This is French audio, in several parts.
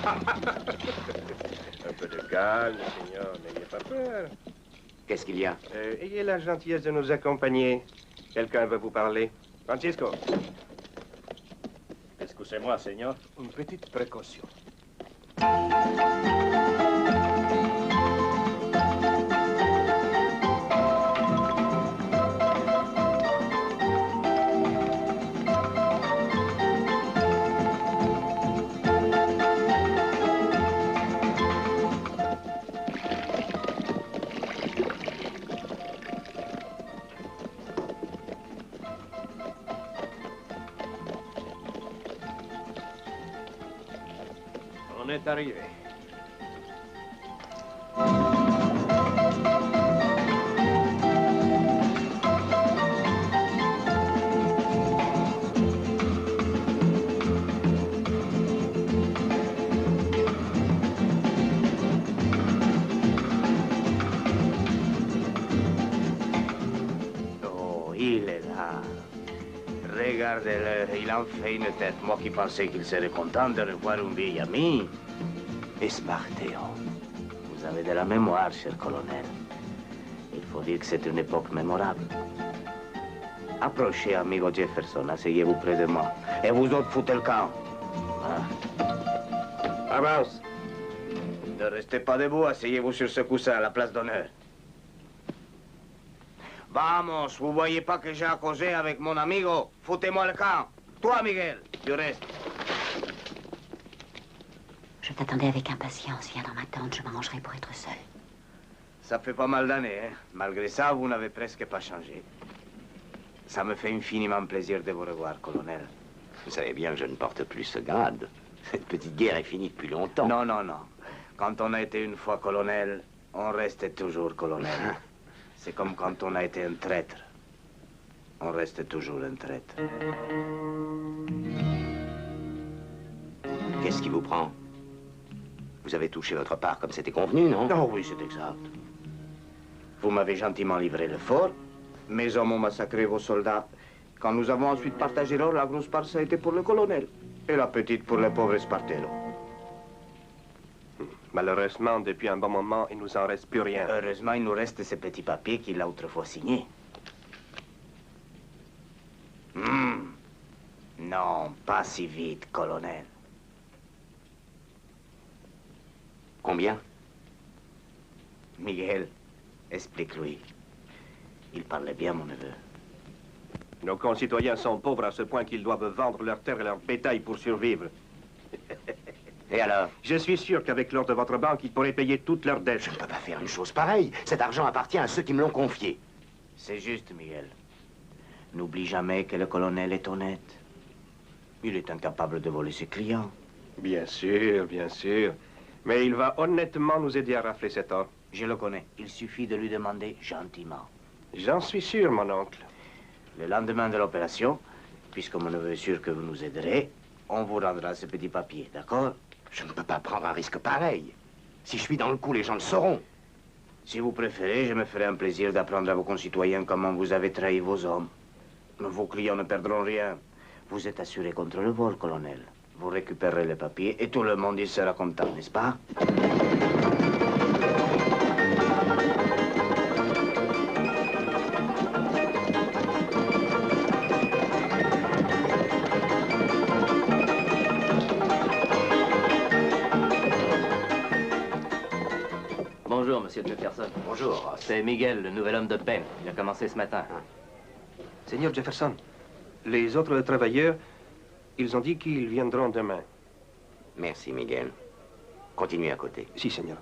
Un peu de calme, Seigneur, n'ayez pas peur. Qu'est-ce qu'il y a? Ayez la gentillesse de nous accompagner. Quelqu'un veut vous parler. Francisco. Excusez-moi, Seigneur. Une petite précaution. On est arrivé. Oh, il est là. Regardez-le, il en fait une tête. Moi qui pensais qu'il serait content de revoir un vieil ami. Esparteo, vous avez de la mémoire, cher colonel. Il faut dire que c'est une époque mémorable. Approchez, amigo Jefferson, asseyez-vous près de moi. Et vous autres, foutez le camp. Avance. Ne restez pas debout, asseyez-vous sur ce coussin à la place d'honneur. Vamos, vous voyez pas que j'ai à causer avec mon amigo? Foutez-moi le camp. Toi, Miguel, tu restes. Je t'attendais avec impatience. Viens dans ma tente, je m'arrangerai pour être seule. Ça fait pas mal d'années, hein? Malgré ça, vous n'avez presque pas changé. Ça me fait infiniment plaisir de vous revoir, colonel. Vous savez bien que je ne porte plus ce grade. Cette petite guerre est finie depuis longtemps. Non, non, non. Quand on a été une fois colonel, on reste toujours colonel. C'est comme quand on a été un traître. On reste toujours un traître. Qu'est-ce qui vous prend? Vous avez touché votre part comme c'était convenu, non? Oh oui, c'est exact. Vous m'avez gentiment livré le fort. Mes hommes ont massacré vos soldats. Quand nous avons ensuite partagé l'or, la grosse part, ça a été pour le colonel. Et la petite pour le pauvre Espartero. Malheureusement, depuis un bon moment, il nous en reste plus rien. Heureusement, il nous reste ces petits papiers qu'il a autrefois signés. Non, pas si vite, colonel. Combien? Miguel, explique-lui. Il parlait bien, mon neveu. Nos concitoyens sont pauvres à ce point qu'ils doivent vendre leurs terres et leur bétail pour survivre. Et alors? Je suis sûr qu'avec l'or de votre banque, ils pourraient payer toutes leurs dettes. Je ne peux pas faire une chose pareille. Cet argent appartient à ceux qui me l'ont confié. C'est juste, Miguel. N'oublie jamais que le colonel est honnête. Il est incapable de voler ses clients. Bien sûr, bien sûr. Mais il va honnêtement nous aider à rafler cet or. Je le connais. Il suffit de lui demander gentiment. J'en suis sûr, mon oncle. Le lendemain de l'opération, puisque mon neveu est sûr que vous nous aiderez, on vous rendra ce petit papier, d'accord? Je ne peux pas prendre un risque pareil. Si je suis dans le coup, les gens le sauront. Si vous préférez, je me ferai un plaisir d'apprendre à vos concitoyens comment vous avez trahi vos hommes. Vos clients ne perdront rien. Vous êtes assuré contre le vol, colonel. Vous récupérez les papiers et tout le monde y sera content, n'est-ce pas? Bonjour, monsieur Jefferson. Bonjour. C'est Miguel, le nouvel homme de peine. Il a commencé ce matin. Seigneur Jefferson, les autres travailleurs, ils ont dit qu'ils viendront demain. Merci, Miguel. Continuez à côté. Si, Seigneur.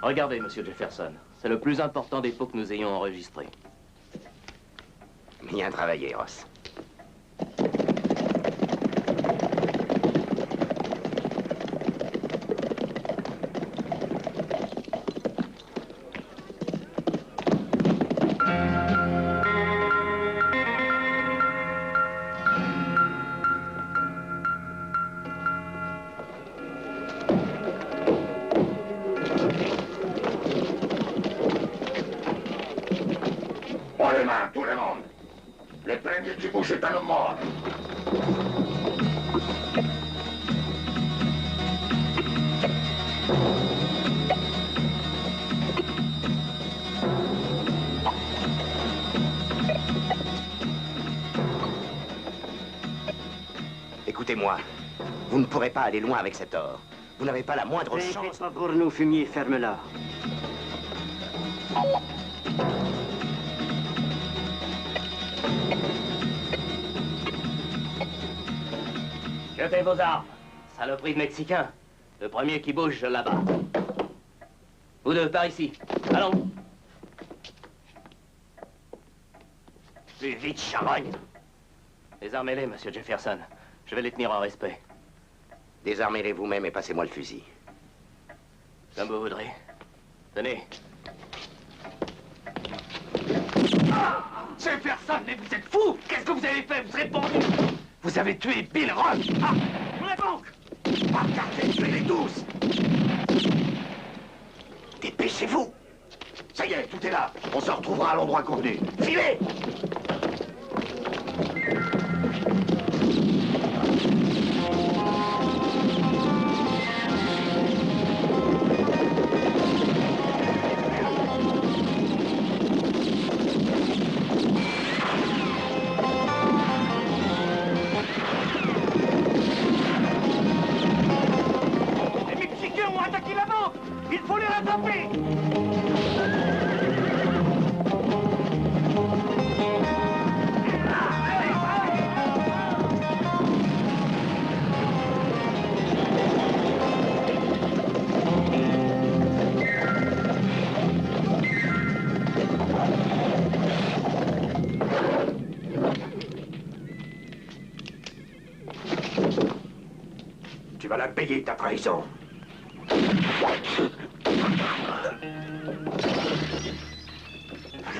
Regardez, monsieur Jefferson. C'est le plus important dépôt que nous ayons enregistré. Bien travaillé, Ross. main, tout le monde. Le premier qui bouge est un homme mort. Écoutez-moi, vous ne pourrez pas aller loin avec cet or. Vous n'avez pas la moindre chance. Faites pas pour nous, fumier, ferme-la. Jetez vos armes, saloperie de Mexicain. Le premier qui bouge, je là-bas. Vous deux, par ici. Allons. Plus vite, charogne. Désarmez-les, monsieur Jefferson. Je vais les tenir en respect. Désarmez-les vous-même et passez-moi le fusil. Comme vous voudrez. Tenez. Ah, Jefferson, mais vous êtes fou! Qu'est-ce que vous avez fait? Vous serez pendu! Vous avez tué Bill Rock! Ah, pour la banque! Regardez, tuez-les tous! Dépêchez-vous! Ça y est, tout est là. On se retrouvera à l'endroit convenu. Filez! Tu vas la payer, ta trahison. Le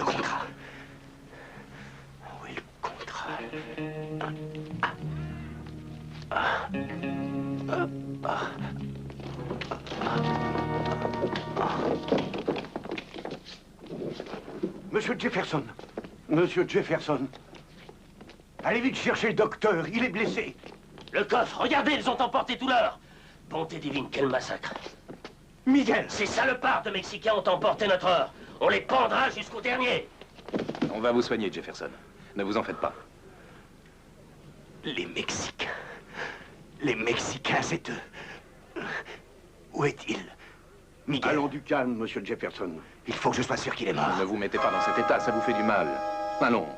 contrat. Où est le contrat? Monsieur Jefferson. Monsieur Jefferson. Allez vite chercher le docteur, il est blessé. Le coffre, regardez, ils ont emporté tout l'or. Bonté divine, quel massacre. Miguel. Ces salopards de Mexicains ont emporté notre or. On les pendra jusqu'au dernier. On va vous soigner, Jefferson. Ne vous en faites pas. Les Mexicains. Les Mexicains, c'est eux. Où est-il? Miguel. Allons du calme, monsieur Jefferson. Il faut que je sois sûr qu'il est mort. Ne vous mettez pas dans cet état, ça vous fait du mal. Allons.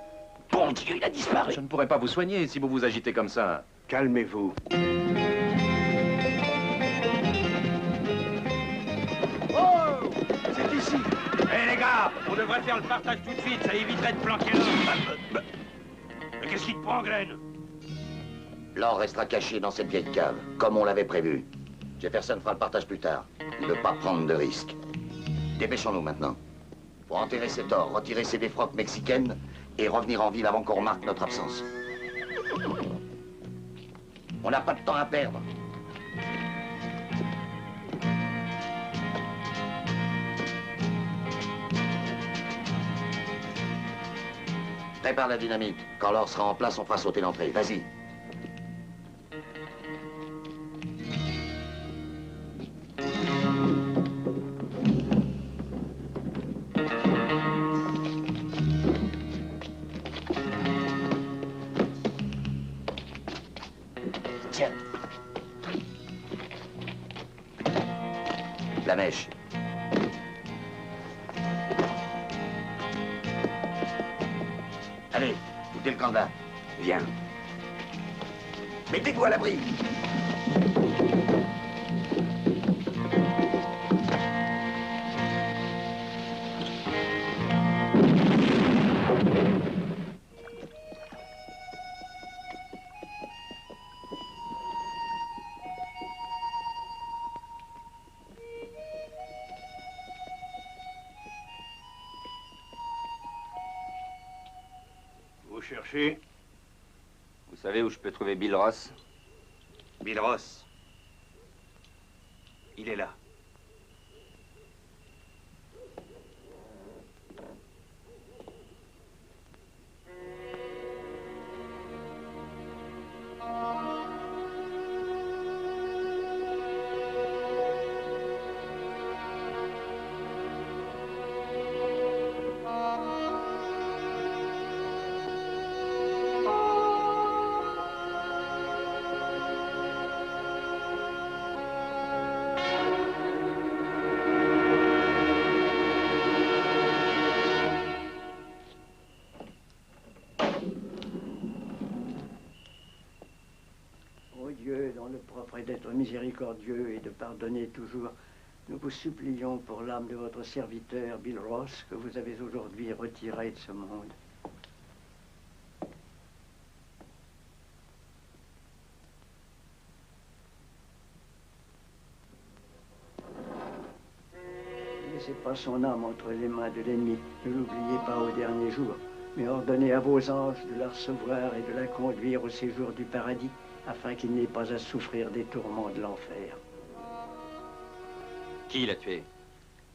Bon Dieu, il a disparu. Je ne pourrai pas vous soigner si vous vous agitez comme ça. Calmez-vous. Oh! C'est ici. Hé les gars, on devrait faire le partage tout de suite, ça éviterait de planquer l'or. Mais qu'est-ce qui te prend, Glenn? L'or restera caché dans cette vieille cave, comme on l'avait prévu. Jefferson fera le partage plus tard. Il ne veut pas prendre de risques. Dépêchons-nous maintenant. Pour enterrer cet or, retirer ces défroques mexicaines et revenir en ville avant qu'on remarque notre absence. On n'a pas de temps à perdre. Prépare la dynamite. Quand l'or sera en place, on fera sauter l'entrée. Vas-y. Tiens. La mèche. Allez, foutez le camp là. Viens. Mettez-vous à l'abri. Vous cherchez? Vous savez où je peux trouver Bill Ross? Bill Ross. Il est là. est d'être miséricordieux et de pardonner toujours. Nous vous supplions pour l'âme de votre serviteur, Bill Ross, que vous avez aujourd'hui retiré de ce monde. Ne laissez pas son âme entre les mains de l'ennemi. Ne l'oubliez pas au dernier jour, mais ordonnez à vos anges de la recevoir et de la conduire au séjour du paradis, afin qu'il n'ait pas à souffrir des tourments de l'enfer. Qui l'a tué?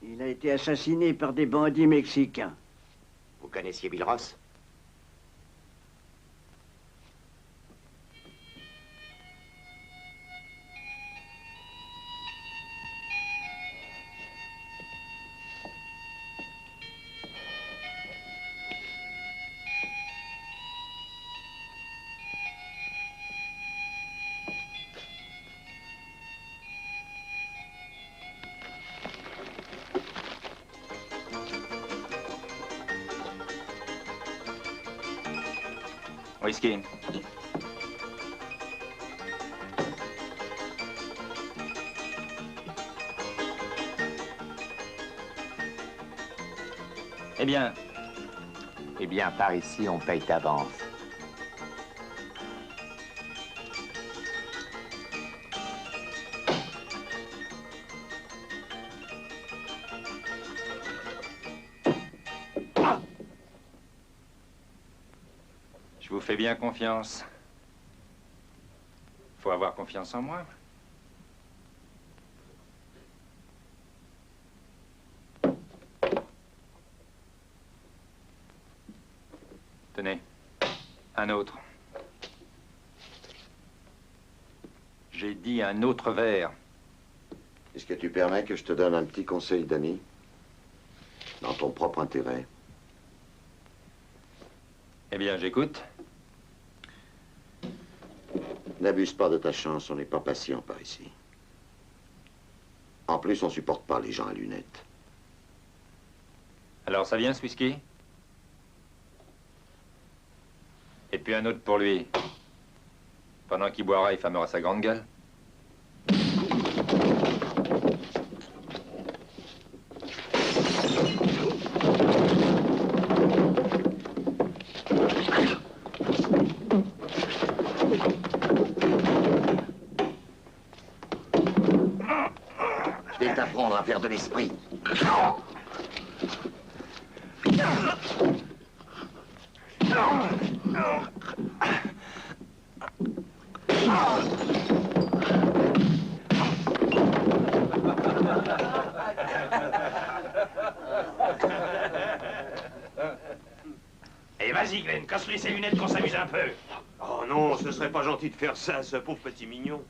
Il a été assassiné par des bandits mexicains. Vous connaissiez Bill Ross? Whisky. Eh bien? Eh bien, par ici, on paye d'avance. Je vous fais bien confiance. Faut avoir confiance en moi. Tenez, un autre. J'ai dit un autre verre. Est-ce que tu permets que je te donne un petit conseil d'ami? Dans ton propre intérêt. Eh bien, j'écoute. N'abuse pas de ta chance, on n'est pas patient par ici. En plus, on supporte pas les gens à lunettes. Alors, ça vient, ce whisky? Et puis un autre pour lui. Pendant qu'il boira, il fermera sa grande gueule. Je vais t'apprendre à faire de l'esprit. Et vas-y, Glenn, casse-lui ses lunettes qu'on s'amuse un peu. Oh non, ce serait pas gentil de faire ça à ce pauvre petit mignon.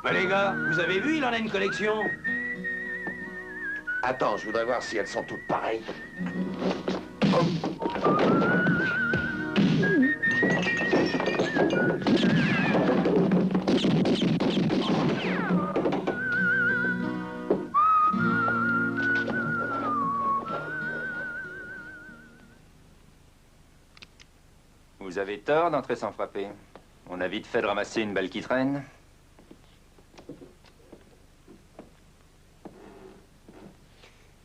Mais les gars, vous avez vu, il en a une collection. Attends, je voudrais voir si elles sont toutes pareilles. Vous avez tort d'entrer sans frapper. On a vite fait de ramasser une balle qui traîne.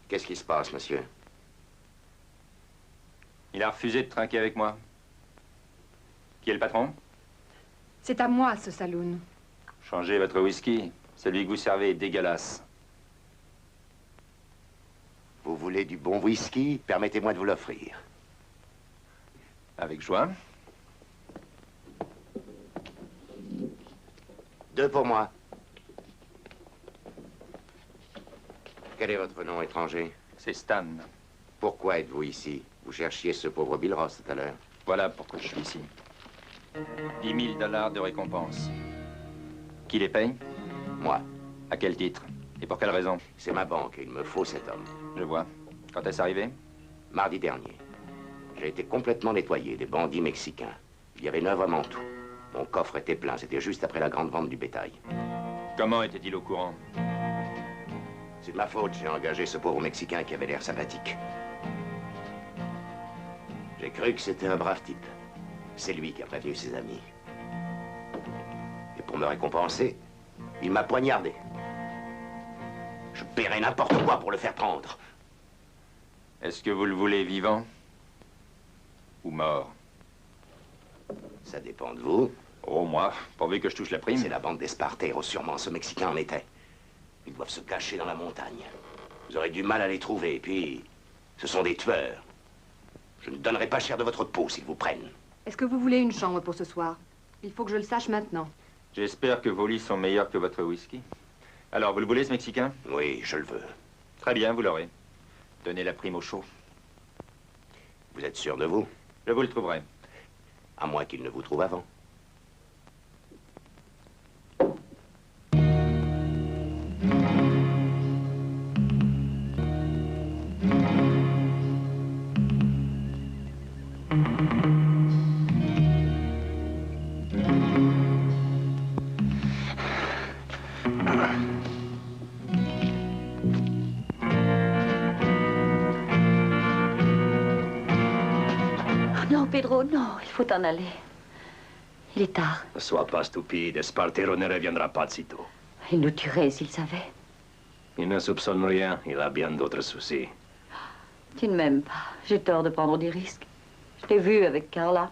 Qu'est-ce qui se passe, monsieur? Il a refusé de trinquer avec moi. Qui est le patron? C'est à moi, ce saloon. Changez votre whisky. Celui que vous servez est dégueulasse. Vous voulez du bon whisky? Permettez-moi de vous l'offrir. Avec joie. 2 pour moi. Quel est votre nom étranger? C'est Stan. Pourquoi êtes-vous ici? Vous cherchiez ce pauvre Bill Ross tout à l'heure. Voilà pourquoi je suis ici. 10 000 $ de récompense. Qui les paye? Moi. À quel titre? Et pour quelle raison? C'est ma banque et il me faut cet homme. Je vois. Quand est-ce arrivé? Mardi dernier. J'ai été complètement nettoyé des bandits mexicains. Il y avait 9 hommes en tout. Mon coffre était plein. C'était juste après la grande vente du bétail. Comment était-il au courant? C'est de ma faute. J'ai engagé ce pauvre Mexicain qui avait l'air sympathique. J'ai cru que c'était un brave type. C'est lui qui a prévenu ses amis. Et pour me récompenser, il m'a poignardé. Je paierai n'importe quoi pour le faire prendre. Est-ce que vous le voulez vivant ou mort? Ça dépend de vous. Oh, moi, pourvu que je touche la prime. C'est la bande d'Espartero, sûrement. Ce Mexicain en était. Ils doivent se cacher dans la montagne. Vous aurez du mal à les trouver. Et puis, ce sont des tueurs. Je ne donnerai pas cher de votre peau s'ils vous prennent. Est-ce que vous voulez une chambre pour ce soir? Il faut que je le sache maintenant. J'espère que vos lits sont meilleurs que votre whisky. Alors, vous le voulez, ce Mexicain? Oui, je le veux. Très bien, vous l'aurez. Donnez la prime au chaud. Vous êtes sûr de vous? Je vous le trouverai. À moins qu'il ne vous trouve avant. Non, Pedro, non, il faut en aller. Il est tard. Ne sois pas stupide, Espartero ne reviendra pas de sitôt. Il nous tuerait s'il savait. Il ne soupçonne rien, il a bien d'autres soucis. Tu ne m'aimes pas. J'ai tort de prendre des risques. Je t'ai vu avec Carla.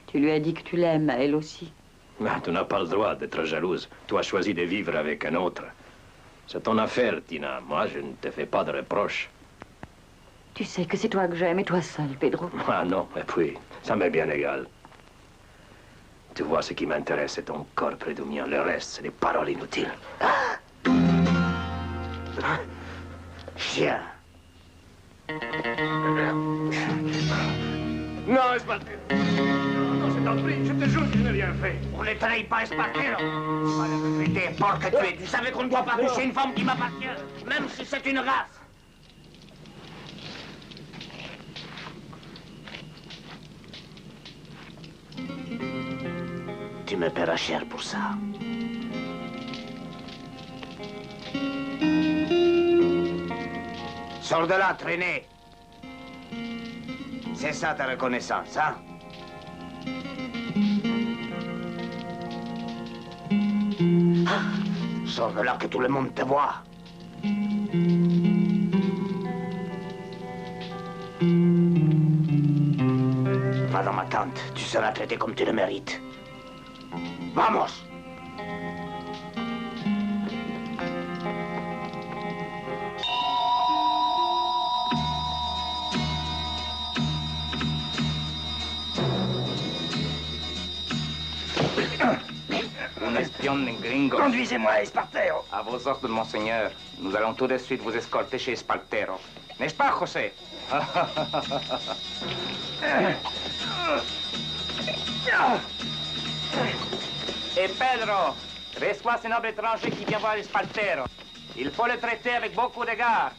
Tu lui as dit que tu l'aimes, à elle aussi. Mais tu n'as pas le droit d'être jalouse. Tu as choisi de vivre avec un autre. C'est ton affaire, Tina. Moi, je ne te fais pas de reproches. Tu sais que c'est toi que j'aime et toi seul, Pedro. Ah non, et puis, ça m'est bien égal. Tu vois, ce qui m'intéresse, c'est ton corps près du mien. Le reste, c'est des paroles inutiles. Chien. Non, Espartero. Non, je t'en prie, je te jure que je n'ai rien fait. On ne trahit pas Espartero. Malheureusement, porc que tu es. Tu savais qu'on ne doit pas toucher une femme qui m'appartient, même si c'est une race. Tu me paieras cher pour ça. Sors de là, traînez. C'est ça ta reconnaissance, hein? Sors de là que tout le monde te voit. Va dans ma tente, tu seras traité comme tu le mérites. Vamos! Un espion gringo. Conduisez-moi, Espartero. À vos ordres, monseigneur. Nous allons tout de suite vous escorter chez Espartero. N'est-ce pas, José? Et Pedro, reçois ce noble étranger qui vient voir Espartero. Il faut le traiter avec beaucoup d'égard.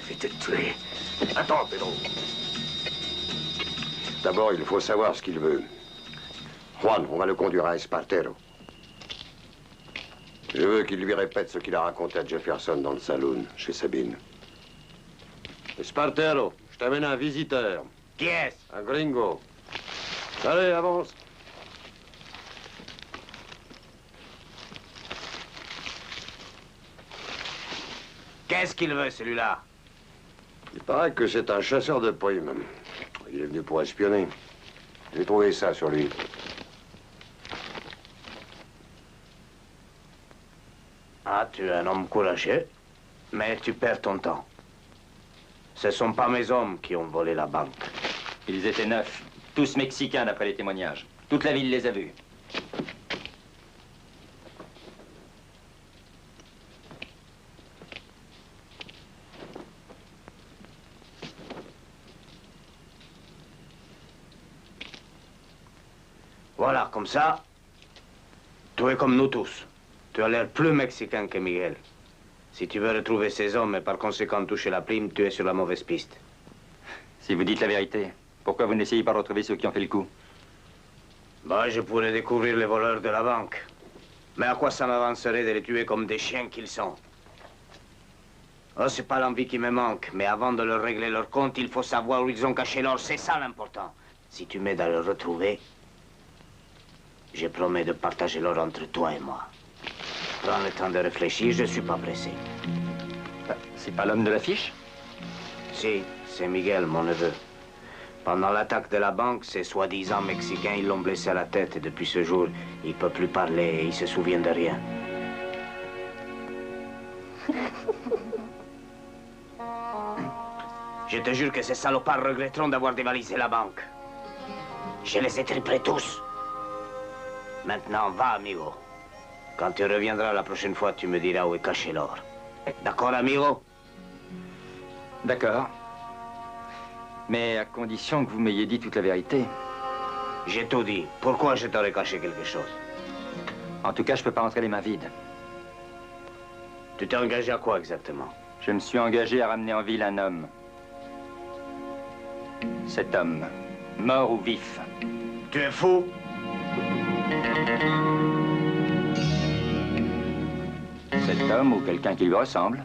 Je vais te tuer. Attends, Pedro. D'abord, il faut savoir ce qu'il veut. Juan, on va le conduire à Espartero. Je veux qu'il lui répète ce qu'il a raconté à Jefferson dans le saloon, chez Sabine. Espartero, je t'amène un visiteur. Qui est-ce? Un gringo. Allez, avance. Qu'est-ce qu'il veut, celui-là? Il paraît que c'est un chasseur de primes. Il est venu pour espionner. J'ai trouvé ça sur lui. Ah, tu es un homme courageux, mais tu perds ton temps. Ce sont pas mes hommes qui ont volé la banque. Ils étaient 9, tous mexicains d'après les témoignages. Toute la ville les a vus. Voilà, comme ça, tu es comme nous tous. Tu as l'air plus mexicain que Miguel. Si tu veux retrouver ces hommes et par conséquent toucher la prime, tu es sur la mauvaise piste. Si vous dites la vérité, pourquoi vous n'essayez pas de retrouver ceux qui ont fait le coup? Bah, je pourrais découvrir les voleurs de la banque. Mais à quoi ça m'avancerait de les tuer comme des chiens qu'ils sont? Oh, c'est pas l'envie qui me manque, mais avant de leur régler leur compte, il faut savoir où ils ont caché l'or, c'est ça l'important. Si tu m'aides à le retrouver, je promets de partager l'or entre toi et moi. Prends le temps de réfléchir, je suis pas pressé. C'est pas l'homme de l'affiche? Si, c'est Miguel, mon neveu. Pendant l'attaque de la banque, ces soi-disant Mexicains, ils l'ont blessé à la tête et depuis ce jour, il peut plus parler et il se souvient de rien. Je te jure que ces salopards regretteront d'avoir dévalisé la banque. Je les étriperai tous. Maintenant, va, amigo. Quand tu reviendras la prochaine fois, tu me diras où est caché l'or. D'accord, amigo? D'accord. Mais à condition que vous m'ayez dit toute la vérité. J'ai tout dit. Pourquoi je t'aurais caché quelque chose? En tout cas, je peux pas rentrer les mains vides. Tu t'es engagé à quoi exactement? Je me suis engagé à ramener en ville un homme. Cet homme, mort ou vif. Tu es fou? Cet homme ou quelqu'un qui lui ressemble.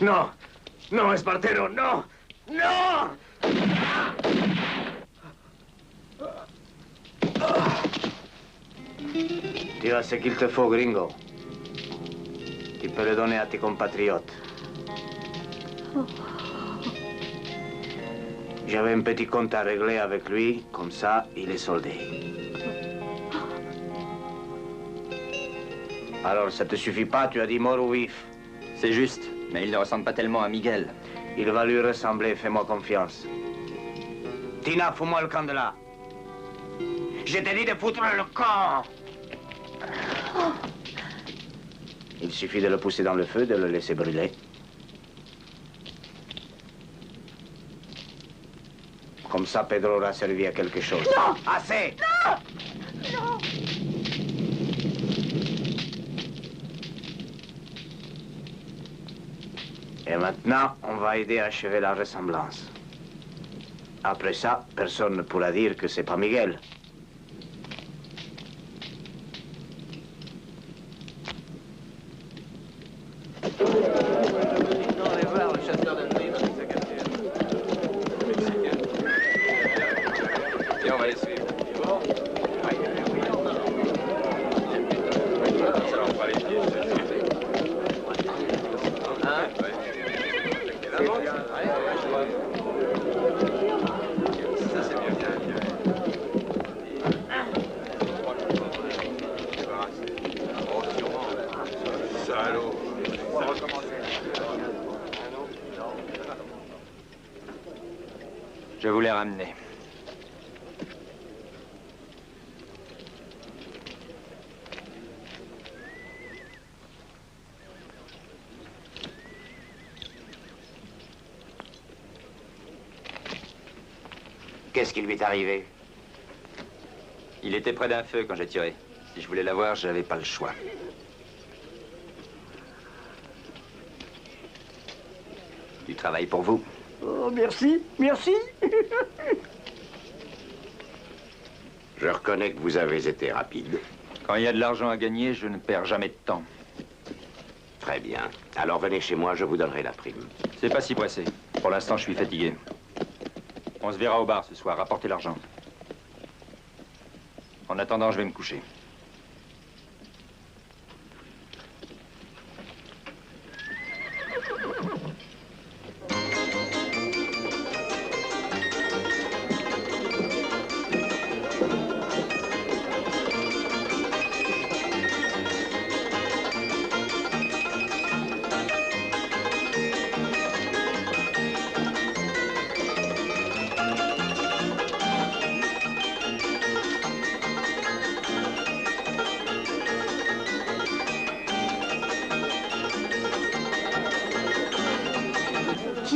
Non! Non, Espartero, non! Non! Tu as ce qu'il te faut, gringo. Tu peux le donner à tes compatriotes. J'avais un petit compte à régler avec lui, comme ça, il est soldé. Alors, ça te suffit pas, tu as dit mort ou vif? C'est juste, mais il ne ressemble pas tellement à Miguel. Il va lui ressembler, fais-moi confiance. Tina, fous-moi le camp de là. Je t'ai dit de foutre le camp. Il suffit de le pousser dans le feu, de le laisser brûler. Comme ça, Pedro aura servi à quelque chose. Non! Assez! Non! Non! Et maintenant, on va aider à achever la ressemblance. Après ça, personne ne pourra dire que c'est pas Miguel. Et on va les suivre. Ça leur fera les pieds. Hein? Ça, c'est bien. Oh, sûrement. Salaud. On va recommencer. Je voulais ramener. Qu'est-ce qui lui est arrivé? Il était près d'un feu quand j'ai tiré. Si je voulais l'avoir, j'avais pas le choix. Du travail pour vous. Oh, merci, merci. Je reconnais que vous avez été rapide. Quand il y a de l'argent à gagner, je ne perds jamais de temps. Très bien. Alors venez chez moi, je vous donnerai la prime. C'est pas si pressé. Pour l'instant, je suis fatigué. On se verra au bar ce soir. Rapportez l'argent. En attendant, je vais me coucher.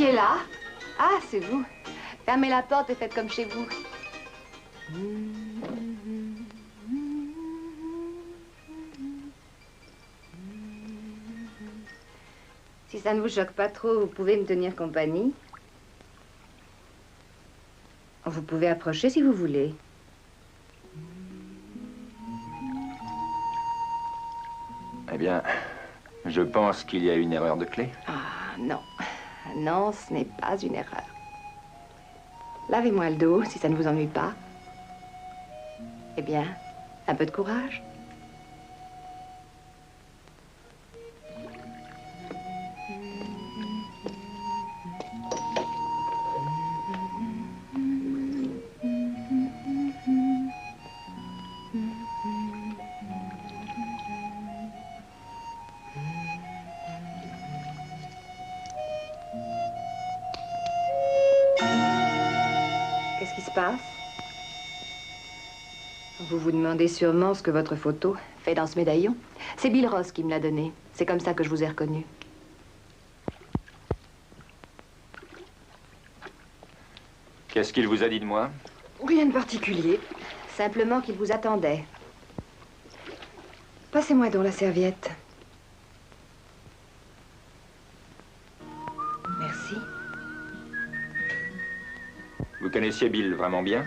Qui est là? Ah, c'est vous. Fermez la porte et faites comme chez vous. Si ça ne vous choque pas trop, vous pouvez me tenir compagnie. Vous pouvez approcher si vous voulez. Eh bien, je pense qu'il y a une erreur de clé. Ah, non. Non, ce n'est pas une erreur. Lavez-moi le dos, si ça ne vous ennuie pas. Eh bien, un peu de courage. Qu'est-ce qui se passe? Vous vous demandez sûrement ce que votre photo fait dans ce médaillon. C'est Bill Ross qui me l'a donné. C'est comme ça que je vous ai reconnu. Qu'est-ce qu'il vous a dit de moi? Rien de particulier. Simplement qu'il vous attendait. Passez-moi donc la serviette. Merci. Vous connaissiez Bill vraiment bien?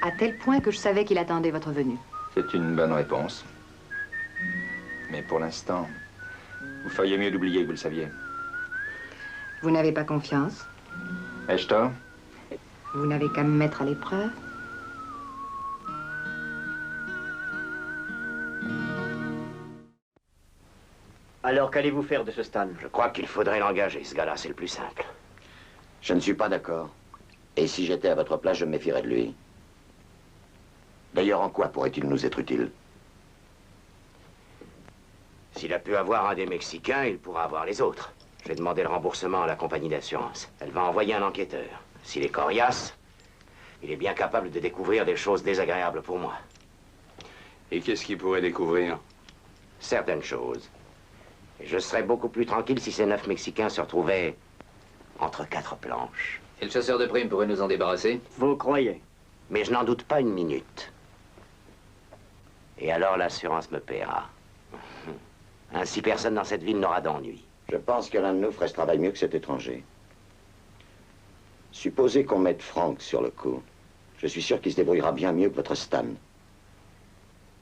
À tel point que je savais qu'il attendait votre venue. C'est une bonne réponse. Mais pour l'instant, vous feriez mieux d'oublier que vous le saviez. Vous n'avez pas confiance? Ai-je tort? Vous n'avez qu'à me mettre à l'épreuve. Alors, qu'allez-vous faire de ce Stan? Je crois qu'il faudrait l'engager, ce gars-là, c'est le plus simple. Je ne suis pas d'accord. Et si j'étais à votre place, je me méfierais de lui. D'ailleurs, en quoi pourrait-il nous être utile? S'il a pu avoir un des Mexicains, il pourra avoir les autres. Je vais demander le remboursement à la compagnie d'assurance. Elle va envoyer un enquêteur. S'il est coriace, il est bien capable de découvrir des choses désagréables pour moi. Et qu'est-ce qu'il pourrait découvrir? Certaines choses. Et je serais beaucoup plus tranquille si ces 9 Mexicains se retrouvaient entre 4 planches. Et le chasseur de primes pourrait nous en débarrasser? Vous croyez? Mais je n'en doute pas une minute. Et alors l'assurance me paiera. Ainsi, personne dans cette ville n'aura d'ennui. Je pense que l'un de nous ferait ce travail mieux que cet étranger. Supposez qu'on mette Frank sur le coup. Je suis sûr qu'il se débrouillera bien mieux que votre Stan.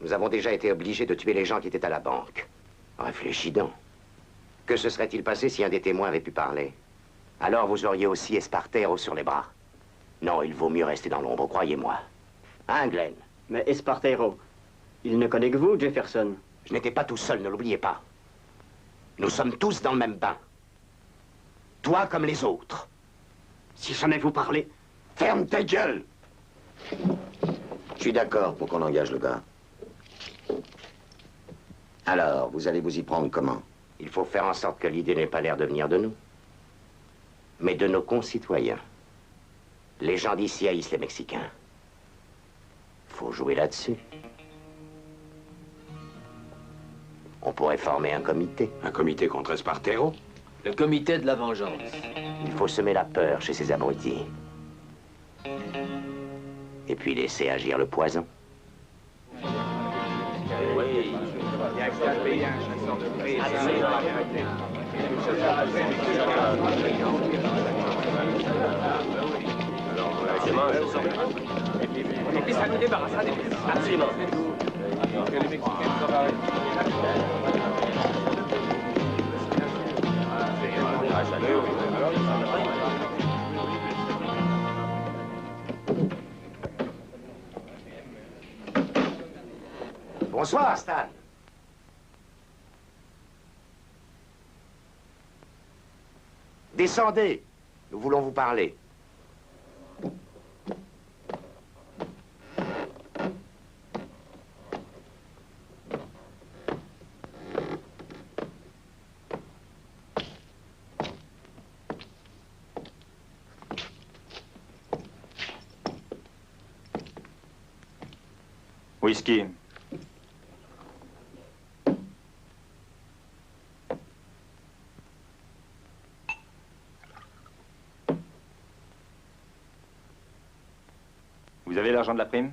Nous avons déjà été obligés de tuer les gens qui étaient à la banque. Réfléchis donc. Que se serait-il passé si un des témoins avait pu parler? Alors vous auriez aussi Espartero sur les bras. Non, il vaut mieux rester dans l'ombre, croyez-moi. Hein, Glenn? Mais Espartero, il ne connaît que vous, Jefferson. Je n'étais pas tout seul, ne l'oubliez pas. Nous sommes tous dans le même bain. Toi comme les autres. Si jamais vous parlez... Ferme ta gueule! Je suis d'accord pour qu'on engage le gars. Alors, vous allez vous y prendre comment? Il faut faire en sorte que l'idée n'ait pas l'air de venir de nous, mais de nos concitoyens. Les gens d'ici haïssent les Mexicains. Faut jouer là-dessus. On pourrait former un comité. Un comité contre Espartero? Le comité de la vengeance. Il faut semer la peur chez ces abrutis. Et puis laisser agir le poison. Oui. Il y a qu'à payer un chasseur de primes. Et puis ça nous débarrassera des Mexicains. Absolument. Que les Mexicains s'en arrêtent. Bonsoir, Stan. Descendez. Nous voulons vous parler. Whisky. Vous avez l'argent de la prime?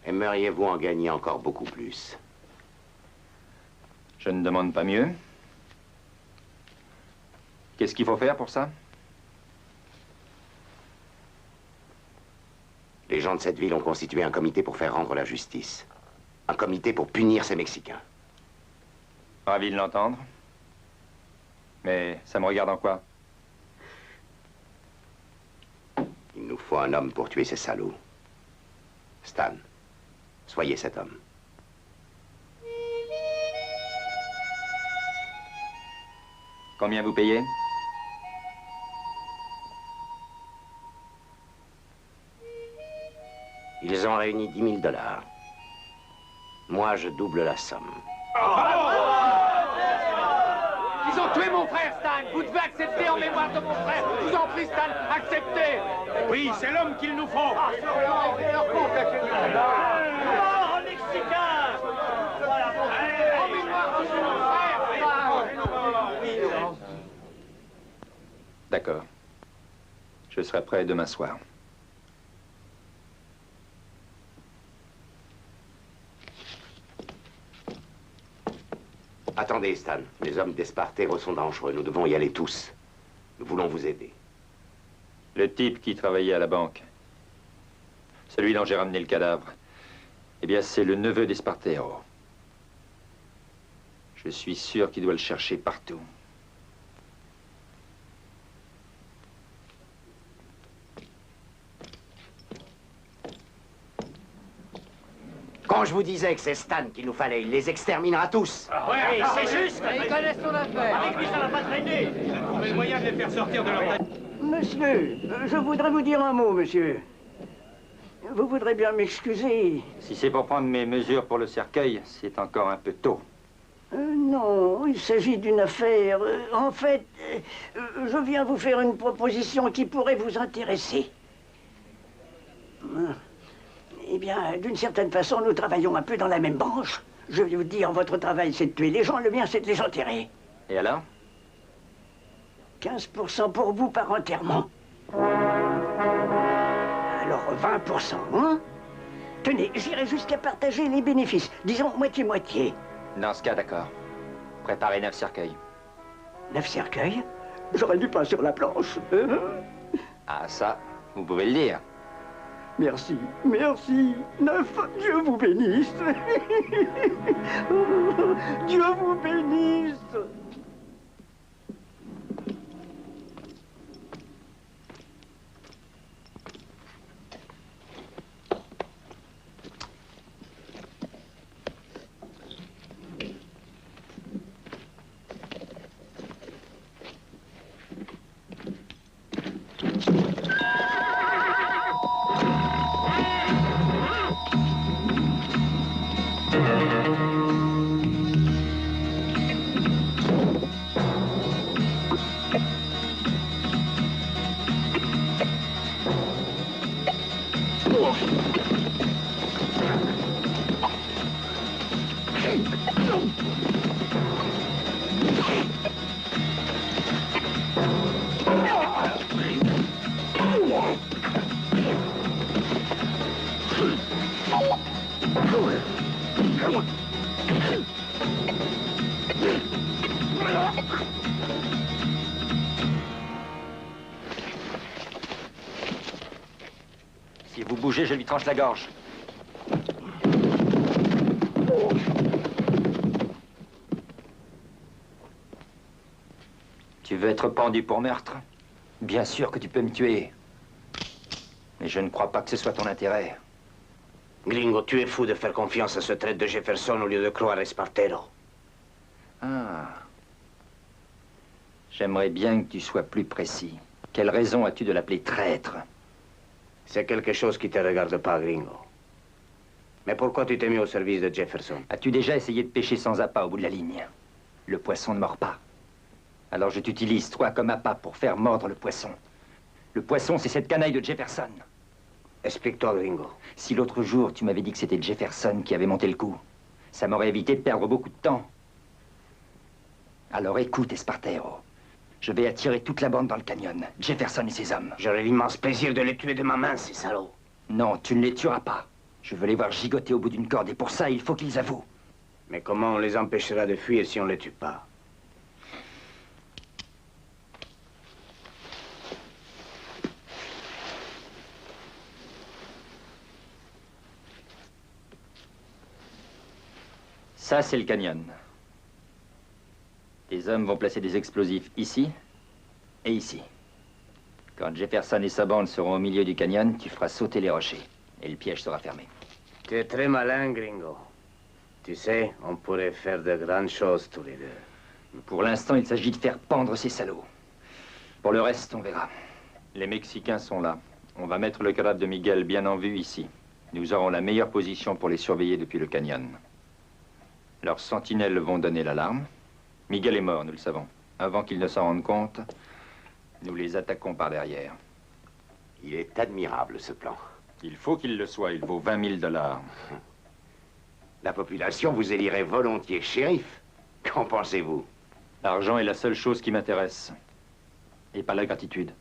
Aimeriez-vous en gagner encore beaucoup plus? Je ne demande pas mieux. Qu'est-ce qu'il faut faire pour ça? Les gens de cette ville ont constitué un comité pour faire rendre la justice. Un comité pour punir ces Mexicains. Ravi de l'entendre. Mais ça me regarde en quoi? Il nous faut un homme pour tuer ces salauds. Stan, soyez cet homme. Combien vous payez? Ils ont réuni 10 000 $. Moi, je double la somme. Ils ont tué mon frère, Stan. Vous devez accepter en mémoire de mon frère. Je vous en prie, Stan, acceptez. Oui, c'est l'homme qu'il nous faut. Mort aux Mexicains. En mémoire de mon frère. D'accord. Je serai prêt demain soir. Attendez, Stan. Les hommes d'Espartero sont dangereux. Nous devons y aller tous. Nous voulons vous aider. Le type qui travaillait à la banque, celui dont j'ai ramené le cadavre, eh bien, c'est le neveu d'Espartero. Je suis sûr qu'il doit le chercher partout. Quand je vous disais que c'est Stan qu'il nous fallait, il les exterminera tous. Oui, c'est juste. Ils connaissent son affaire. Avec lui, ça va pas traîner. Trouver le moyen de les faire sortir de leur tête. Monsieur, je voudrais vous dire un mot, monsieur. Vous voudrez bien m'excuser. Si c'est pour prendre mes mesures pour le cercueil, c'est encore un peu tôt. Non, il s'agit d'une affaire. En fait, je viens vous faire une proposition qui pourrait vous intéresser. Eh bien, d'une certaine façon, nous travaillons un peu dans la même branche. Je vais vous dire, votre travail, c'est de tuer les gens, le mien, c'est de les enterrer. Et alors? 15% pour vous par enterrement. Alors, 20%, hein? Tenez, j'irai jusqu'à partager les bénéfices. Disons moitié-moitié. Dans ce cas, d'accord. Préparez 9 cercueils. 9 cercueils? J'aurais dû pas sur la planche. Ah, ça, vous pouvez le dire. Merci, merci. 9, Dieu vous bénisse. Dieu vous bénisse. Si vous bougez, je lui tranche la gorge. Tu veux être pendu pour meurtre? Bien sûr que tu peux me tuer. Mais je ne crois pas que ce soit ton intérêt. Gringo, tu es fou de faire confiance à ce traître de Jefferson au lieu de croire à Espartero. Ah. J'aimerais bien que tu sois plus précis. Quelle raison as-tu de l'appeler traître? C'est quelque chose qui ne te regarde pas, Gringo. Mais pourquoi tu t'es mis au service de Jefferson? As-tu déjà essayé de pêcher sans appât au bout de la ligne? Le poisson ne mord pas. Alors je t'utilise, toi, comme appât pour faire mordre le poisson. Le poisson, c'est cette canaille de Jefferson. Explique-toi, Gringo. Si l'autre jour, tu m'avais dit que c'était Jefferson qui avait monté le coup, ça m'aurait évité de perdre beaucoup de temps. Alors écoute, Espartero. Je vais attirer toute la bande dans le canyon. Jefferson et ses hommes. J'aurai l'immense plaisir de les tuer de ma main, ces salauds. Non, tu ne les tueras pas. Je veux les voir gigoter au bout d'une corde et pour ça, il faut qu'ils avouent. Mais comment on les empêchera de fuir si on les tue pas? Ça, c'est le canyon. Tes hommes vont placer des explosifs ici et ici. Quand Jefferson et sa bande seront au milieu du canyon, tu feras sauter les rochers. Et le piège sera fermé. Tu es très malin, gringo. Tu sais, on pourrait faire de grandes choses tous les deux. Pour l'instant, il s'agit de faire pendre ces salauds. Pour le reste, on verra. Les Mexicains sont là. On va mettre le cadavre de Miguel bien en vue ici. Nous aurons la meilleure position pour les surveiller depuis le canyon. Leurs sentinelles vont donner l'alarme. Miguel est mort, nous le savons. Avant qu'ils ne s'en rendent compte, nous les attaquons par derrière. Il est admirable, ce plan. Il faut qu'il le soit. Il vaut 20 000 $. La population vous élirait volontiers shérif. Qu'en pensez-vous? L'argent est la seule chose qui m'intéresse. Et pas la gratitude.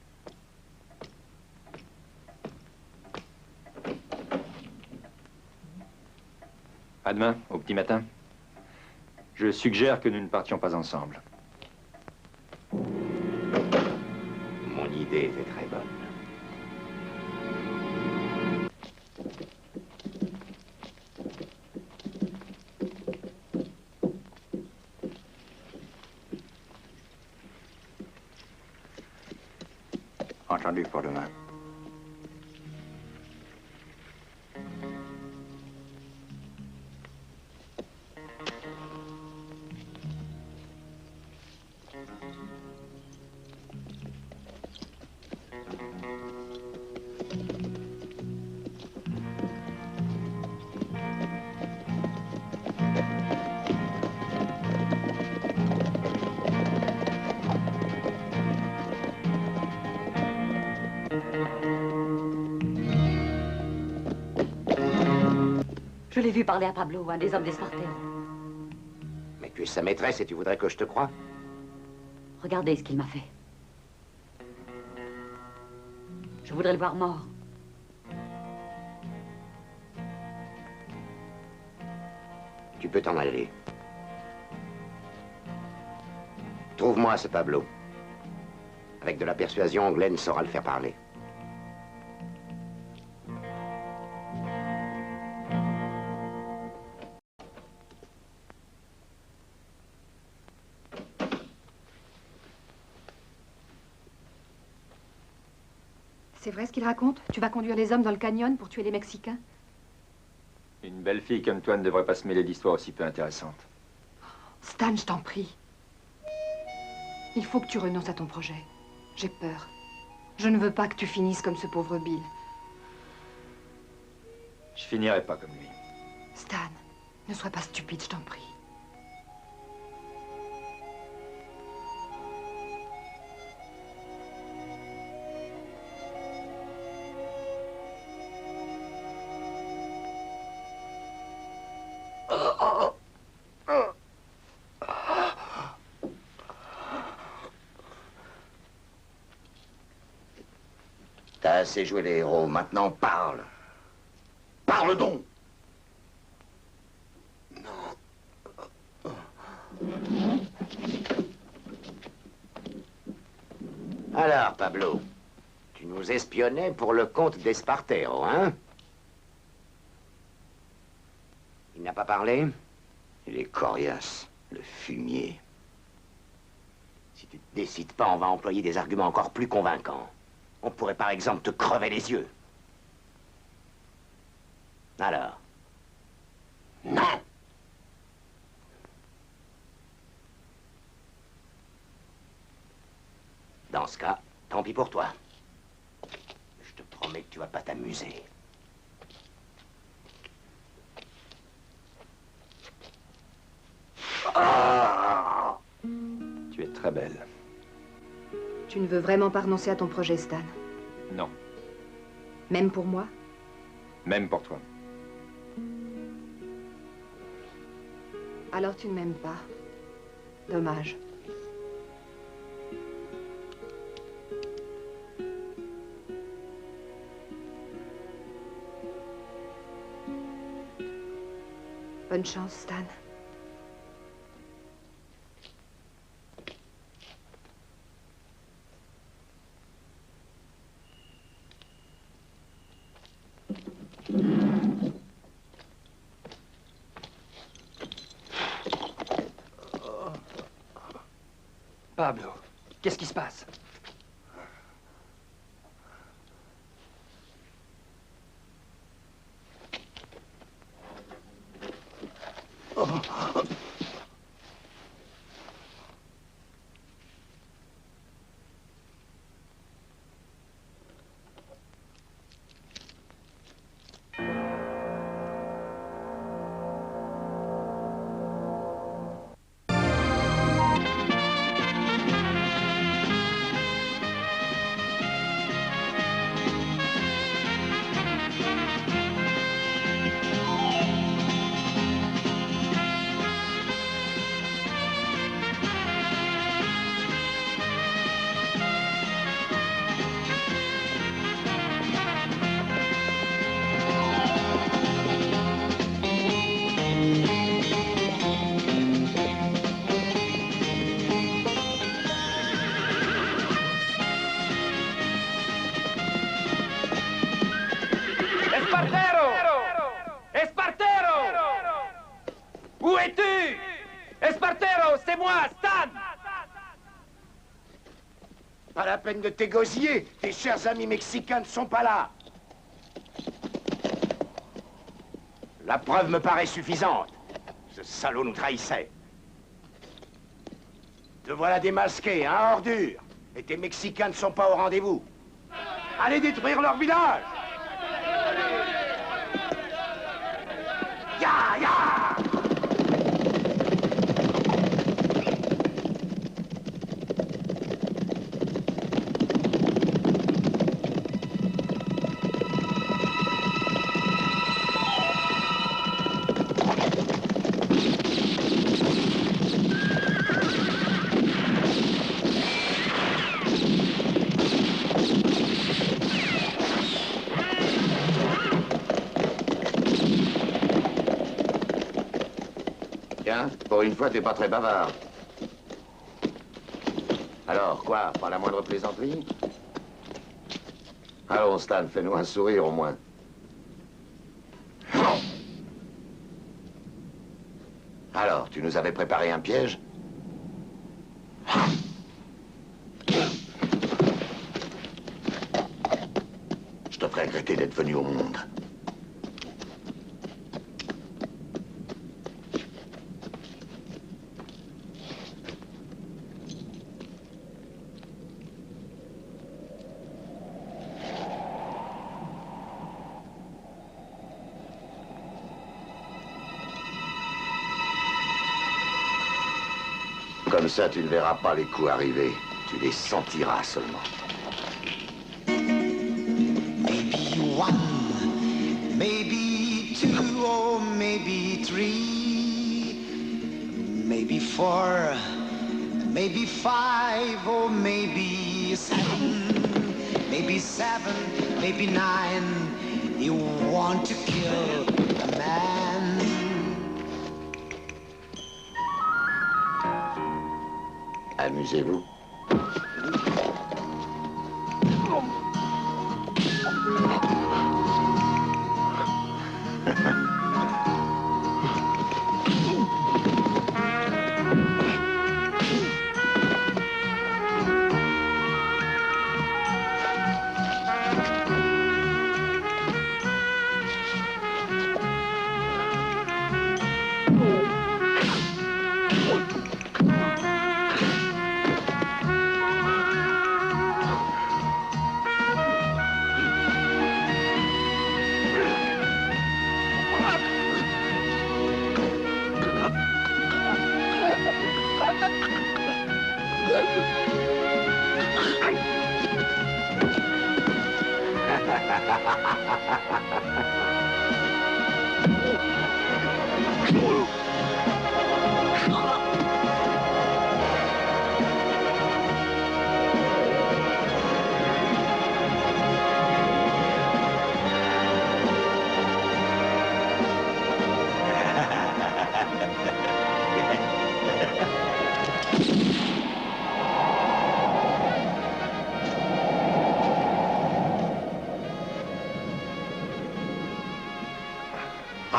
À demain, au petit matin. Je suggère que nous ne partions pas ensemble. Mon idée était très bonne. Entendu pour demain. Je l'ai vu parler à Pablo, un des hommes d'Espartero. Mais tu es sa maîtresse et tu voudrais que je te croie? Regardez ce qu'il m'a fait. Je voudrais le voir mort. Tu peux t'en aller. Trouve-moi ce Pablo. Avec de la persuasion, Glenn saura le faire parler. C'est vrai ce qu'il raconte? Tu vas conduire les hommes dans le canyon pour tuer les Mexicains? Une belle fille comme toi ne devrait pas se mêler d'histoires aussi peu intéressantes. Stan, je t'en prie. Il faut que tu renonces à ton projet. J'ai peur. Je ne veux pas que tu finisses comme ce pauvre Bill. Je finirai pas comme lui. Stan, ne sois pas stupide, je t'en prie. T'as assez joué les héros, maintenant parle. Parle donc! Alors, Pablo, tu nous espionnais pour le compte d'Espartero, hein? Il n'a pas parlé? Il est coriace, le fumier. Si tu te décides pas, on va employer des arguments encore plus convaincants. On pourrait par exemple te crever les yeux. Alors? Non! Dans ce cas, tant pis pour toi. Je te promets que tu vas pas t'amuser. Tu es très belle. Tu ne veux vraiment pas renoncer à ton projet, Stan? Non, Même pour moi? même pour toi. Alors tu ne m'aimes pas. Dommage. Bonne chance, Stan. Pablo, qu'est-ce qui se passe? Où es-tu? Espartero, c'est moi, Stan! Pas la peine de t'égosiller. Tes chers amis mexicains ne sont pas là. La preuve me paraît suffisante. Ce salaud nous trahissait. Te voilà démasqué, hein, ordure. Et tes Mexicains ne sont pas au rendez-vous. Allez détruire leur village! Ya, ya! Pour une fois, t'es pas très bavard. Alors, quoi? Pas la moindre plaisanterie? Allons, Stan, fais-nous un sourire au moins. Alors, tu nous avais préparé un piège? Je te ferai regretter d'être venu au monde. Comme ça, tu ne verras pas les coups arriver. Tu les sentiras seulement. Maybe one, maybe two, or maybe three, maybe four, maybe five, or maybe seven, maybe nine. You want to kill a man. Amusez-vous.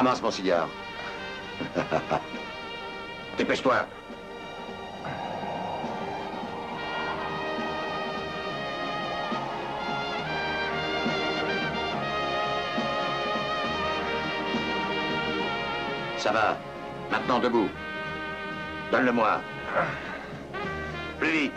Ramasse mon cigare. Dépêche-toi. Ça va. Maintenant, debout. Donne-le-moi. Plus vite.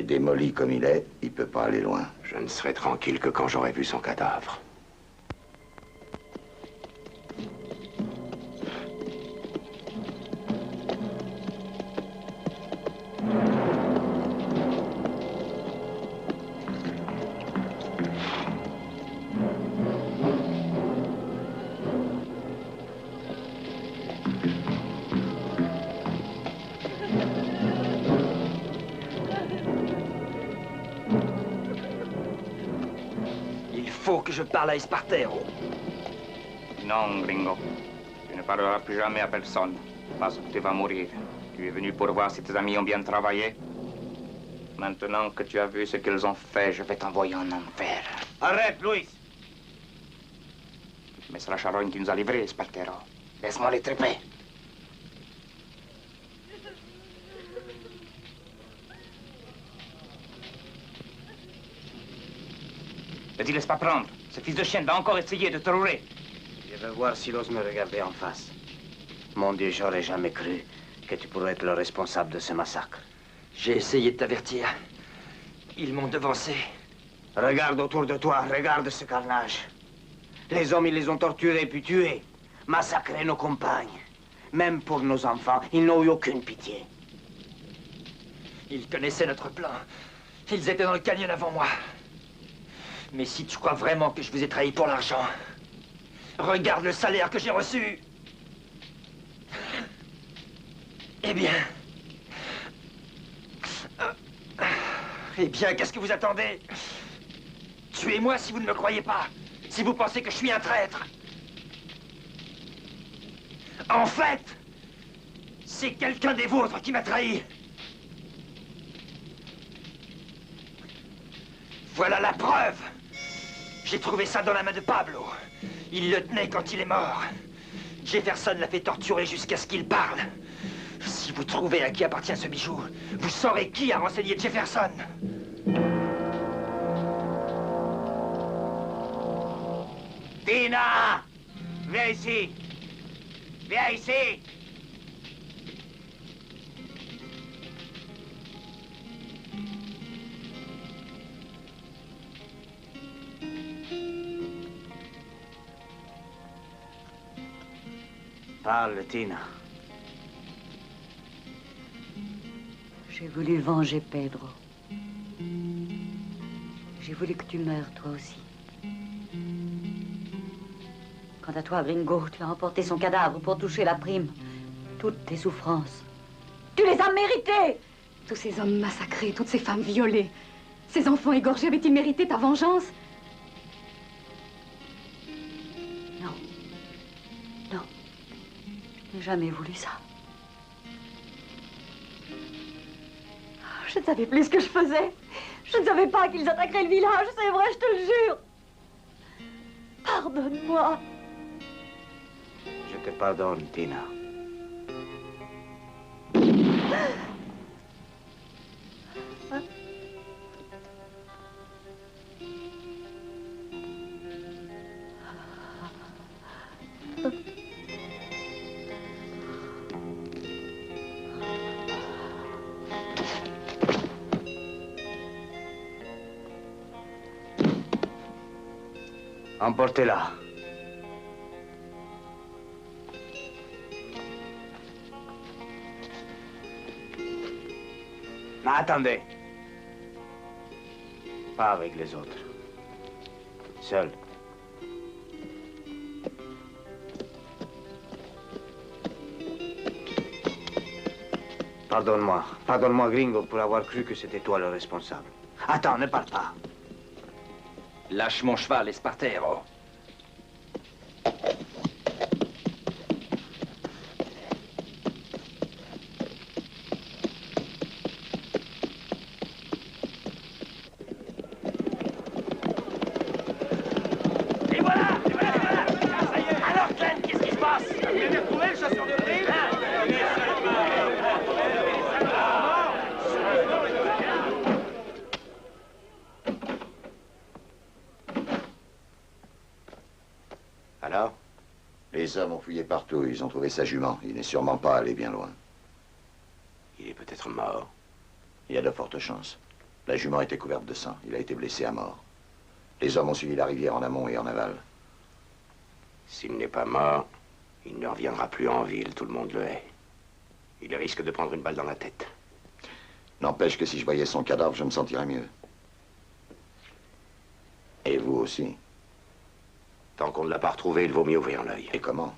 Démoli comme il est, il peut pas aller loin. Je ne serai tranquille que quand j'aurai vu son cadavre. Je parle à Espartero. Non, gringo. Tu ne parleras plus jamais à personne, parce que tu vas mourir. Tu es venu pour voir si tes amis ont bien travaillé. Maintenant que tu as vu ce qu'ils ont fait, je vais t'envoyer en enfer. Arrête, Luis. Mais c'est la charogne qui nous a livrés, Espartero. Laisse-moi les triper. Ne t'y laisse pas prendre. Ce fils de chienne va encore essayer de te rouler. Je vais voir s'il ose me regarder en face. Mon Dieu, j'aurais jamais cru que tu pourrais être le responsable de ce massacre. J'ai essayé de t'avertir. Ils m'ont devancé. Regarde autour de toi, regarde ce carnage. Les hommes, ils les ont torturés puis tués. Massacré nos compagnes. Même pour nos enfants, ils n'ont eu aucune pitié. Ils connaissaient notre plan. Ils étaient dans le canyon avant moi. Mais si tu crois vraiment que je vous ai trahi pour l'argent, regarde le salaire que j'ai reçu. Eh bien... qu'est-ce que vous attendez? Tuez-moi si vous ne me croyez pas. Si vous pensez que je suis un traître. En fait, c'est quelqu'un des vôtres qui m'a trahi. Voilà la preuve. J'ai trouvé ça dans la main de Pablo. Il le tenait quand il est mort. Jefferson l'a fait torturer jusqu'à ce qu'il parle. Si vous trouvez à qui appartient ce bijou, vous saurez qui a renseigné Jefferson. Tina! Viens ici! Viens ici! Parle, Tina. J'ai voulu venger Pedro. J'ai voulu que tu meurs, toi aussi. Quant à toi, Gringo, tu as emporté son cadavre pour toucher la prime. Toutes tes souffrances. Tu les as méritées! Tous ces hommes massacrés, toutes ces femmes violées, ces enfants égorgés, avaient-ils mérité ta vengeance? Non. Non. Je n'ai jamais voulu ça. Je ne savais plus ce que je faisais. Je ne savais pas qu'ils attaqueraient le village, c'est vrai, je te le jure. Pardonne-moi. Je te pardonne, Tina. Hein? Emportez-la. Mais attendez. Pas avec les autres. Seul. Pardonne-moi. Pardonne-moi, Gringo, pour avoir cru que c'était toi le responsable. Attends, ne parle pas. Lâche mon cheval, Espartero. Et voilà, et voilà, et voilà. Ça y est. Alors, Glenn, qu'est-ce qui se passe? Vous avez retrouvé le chasseur de primes? Alors? Les hommes ont fouillé partout, ils ont trouvé sa jument. Il n'est sûrement pas allé bien loin. Il est peut-être mort. Il y a de fortes chances. La jument était couverte de sang. Il a été blessé à mort. Les hommes ont suivi la rivière en amont et en aval. S'il n'est pas mort, il ne reviendra plus en ville, tout le monde le hait. Il risque de prendre une balle dans la tête. N'empêche que si je voyais son cadavre, je me sentirais mieux. Et vous aussi. Tant qu'on ne l'a pas retrouvé, il vaut mieux ouvrir l'œil. Et comment?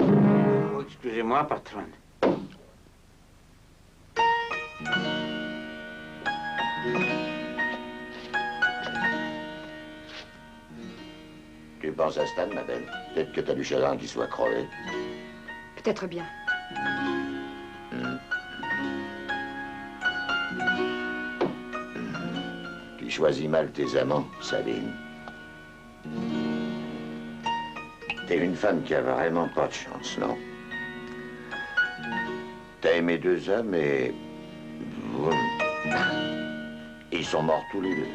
Oh, excusez-moi, patronne. Tu penses à Stan, ma belle? Peut-être que t'as du chagrin qu'il soit crevé. Peut-être bien. Tu choisis mal tes amants, Sabine. T'es une femme qui a vraiment pas de chance, non? T'as aimé deux hommes et... Ils sont morts tous les deux.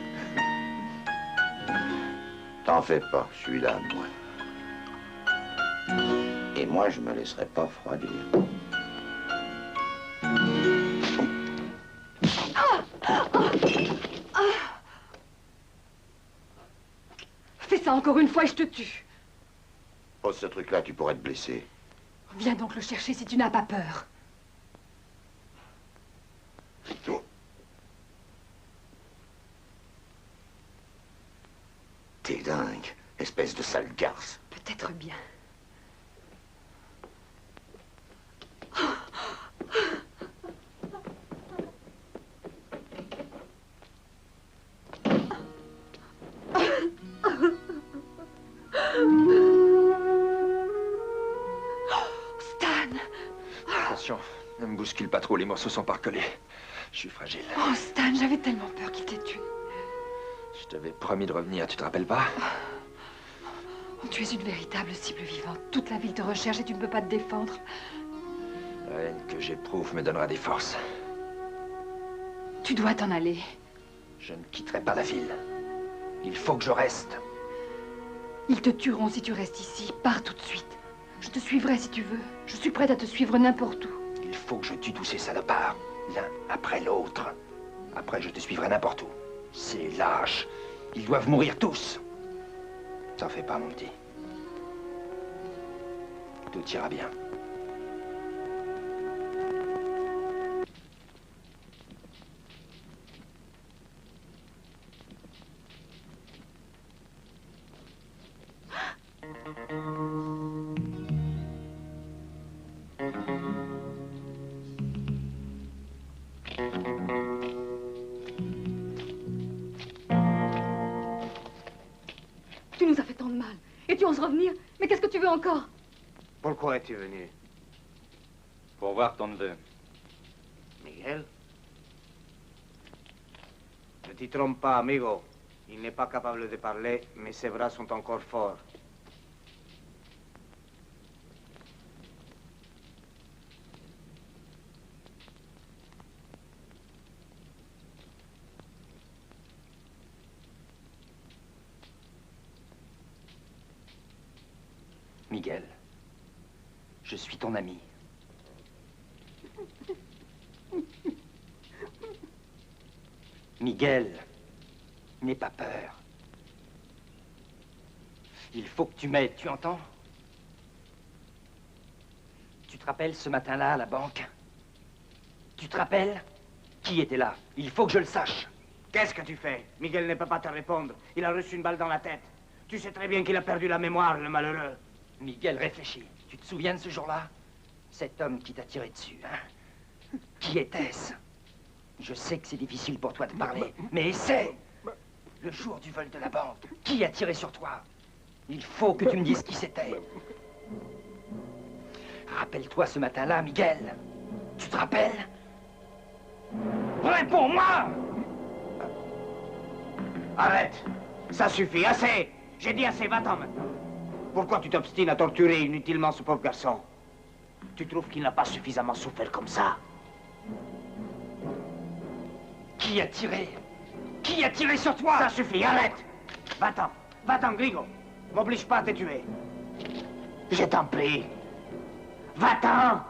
T'en fais pas, je suis là, moi. Et moi, je me laisserai pas refroidir. Fais ça encore une fois et je te tue. Pose ce truc-là, tu pourrais te blesser. Viens donc le chercher si tu n'as pas peur. T'es dingue, espèce de sale garce. Peut-être bien. Stan! Attention, ne me bouscule pas trop, les morceaux sont pas recollés. Je suis fragile. Oh, Stan, j'avais tellement peur qu'il t'ait tué. Je t'avais promis de revenir, tu te rappelles pas? Oh, tu es une véritable cible vivante. Toute la ville te recherche et tu ne peux pas te défendre. La haine que j'éprouve me donnera des forces. Tu dois t'en aller. Je ne quitterai pas la ville. Il faut que je reste. Ils te tueront si tu restes ici. Pars tout de suite. Je te suivrai si tu veux. Je suis prête à te suivre n'importe où. Il faut que je tue tous ces salopards, l'un après l'autre. Après, je te suivrai n'importe où. Ces lâches, ils doivent mourir tous. T'en fais pas, mon petit. Tout ira bien. penses revenir? Mais qu'est-ce que tu veux encore? Pourquoi es-tu venu? Pour voir ton neveu. Miguel? Ne t'y trompe pas, amigo. Il n'est pas capable de parler, mais ses bras sont encore forts. Miguel, je suis ton ami. Miguel, n'aie pas peur. Il faut que tu m'aides, tu entends? Tu te rappelles ce matin-là à la banque? Tu te rappelles? Qui était là? Il faut que je le sache. Qu'est-ce que tu fais? Miguel ne peut pas te répondre. Il a reçu une balle dans la tête. Tu sais très bien qu'il a perdu la mémoire, le malheureux. Miguel, réfléchis. Tu te souviens de ce jour-là? Cet homme qui t'a tiré dessus, hein? Qui était-ce? Je sais que c'est difficile pour toi de parler, mais essaie! Le jour du vol de la banque, qui a tiré sur toi? Il faut que tu me dises qui c'était. Rappelle-toi ce matin-là, Miguel. Tu te rappelles? Réponds-moi! Arrête! Ça suffit, assez! J'ai dit assez, va-t'en maintenant. Pourquoi tu t'obstines à torturer inutilement ce pauvre garçon? Tu trouves qu'il n'a pas suffisamment souffert comme ça? Qui a tiré? Qui a tiré sur toi? Ça suffit, arrête! Va-t'en, va-t'en, Grigo. M'oblige pas à te tuer. Je t'en prie. Va-t'en!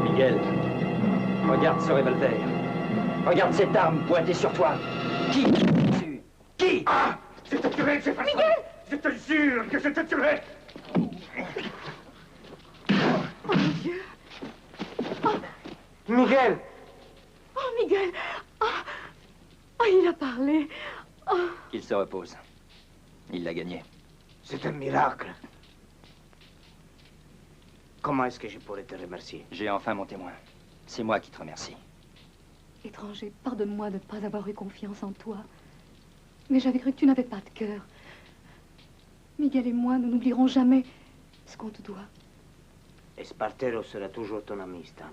Miguel, regarde ce revolver. Regarde cette arme pointée sur toi. Qui? Qui? Ah! Je te tuerai, Jefferson! Miguel! Je te jure que je te tuerai! Oh, mon Dieu! Oh. Miguel! Oh, Miguel! Oh, oh il a parlé. Oh. Qu'il se repose. Il l'a gagné. C'est un miracle. Comment est-ce que je pourrais te remercier? J'ai enfin mon témoin. C'est moi qui te remercie. Étranger, pardonne-moi de ne pas avoir eu confiance en toi. Mais j'avais cru que tu n'avais pas de cœur. Miguel et moi, nous n'oublierons jamais ce qu'on te doit. Espartero sera toujours ton ami, Stan.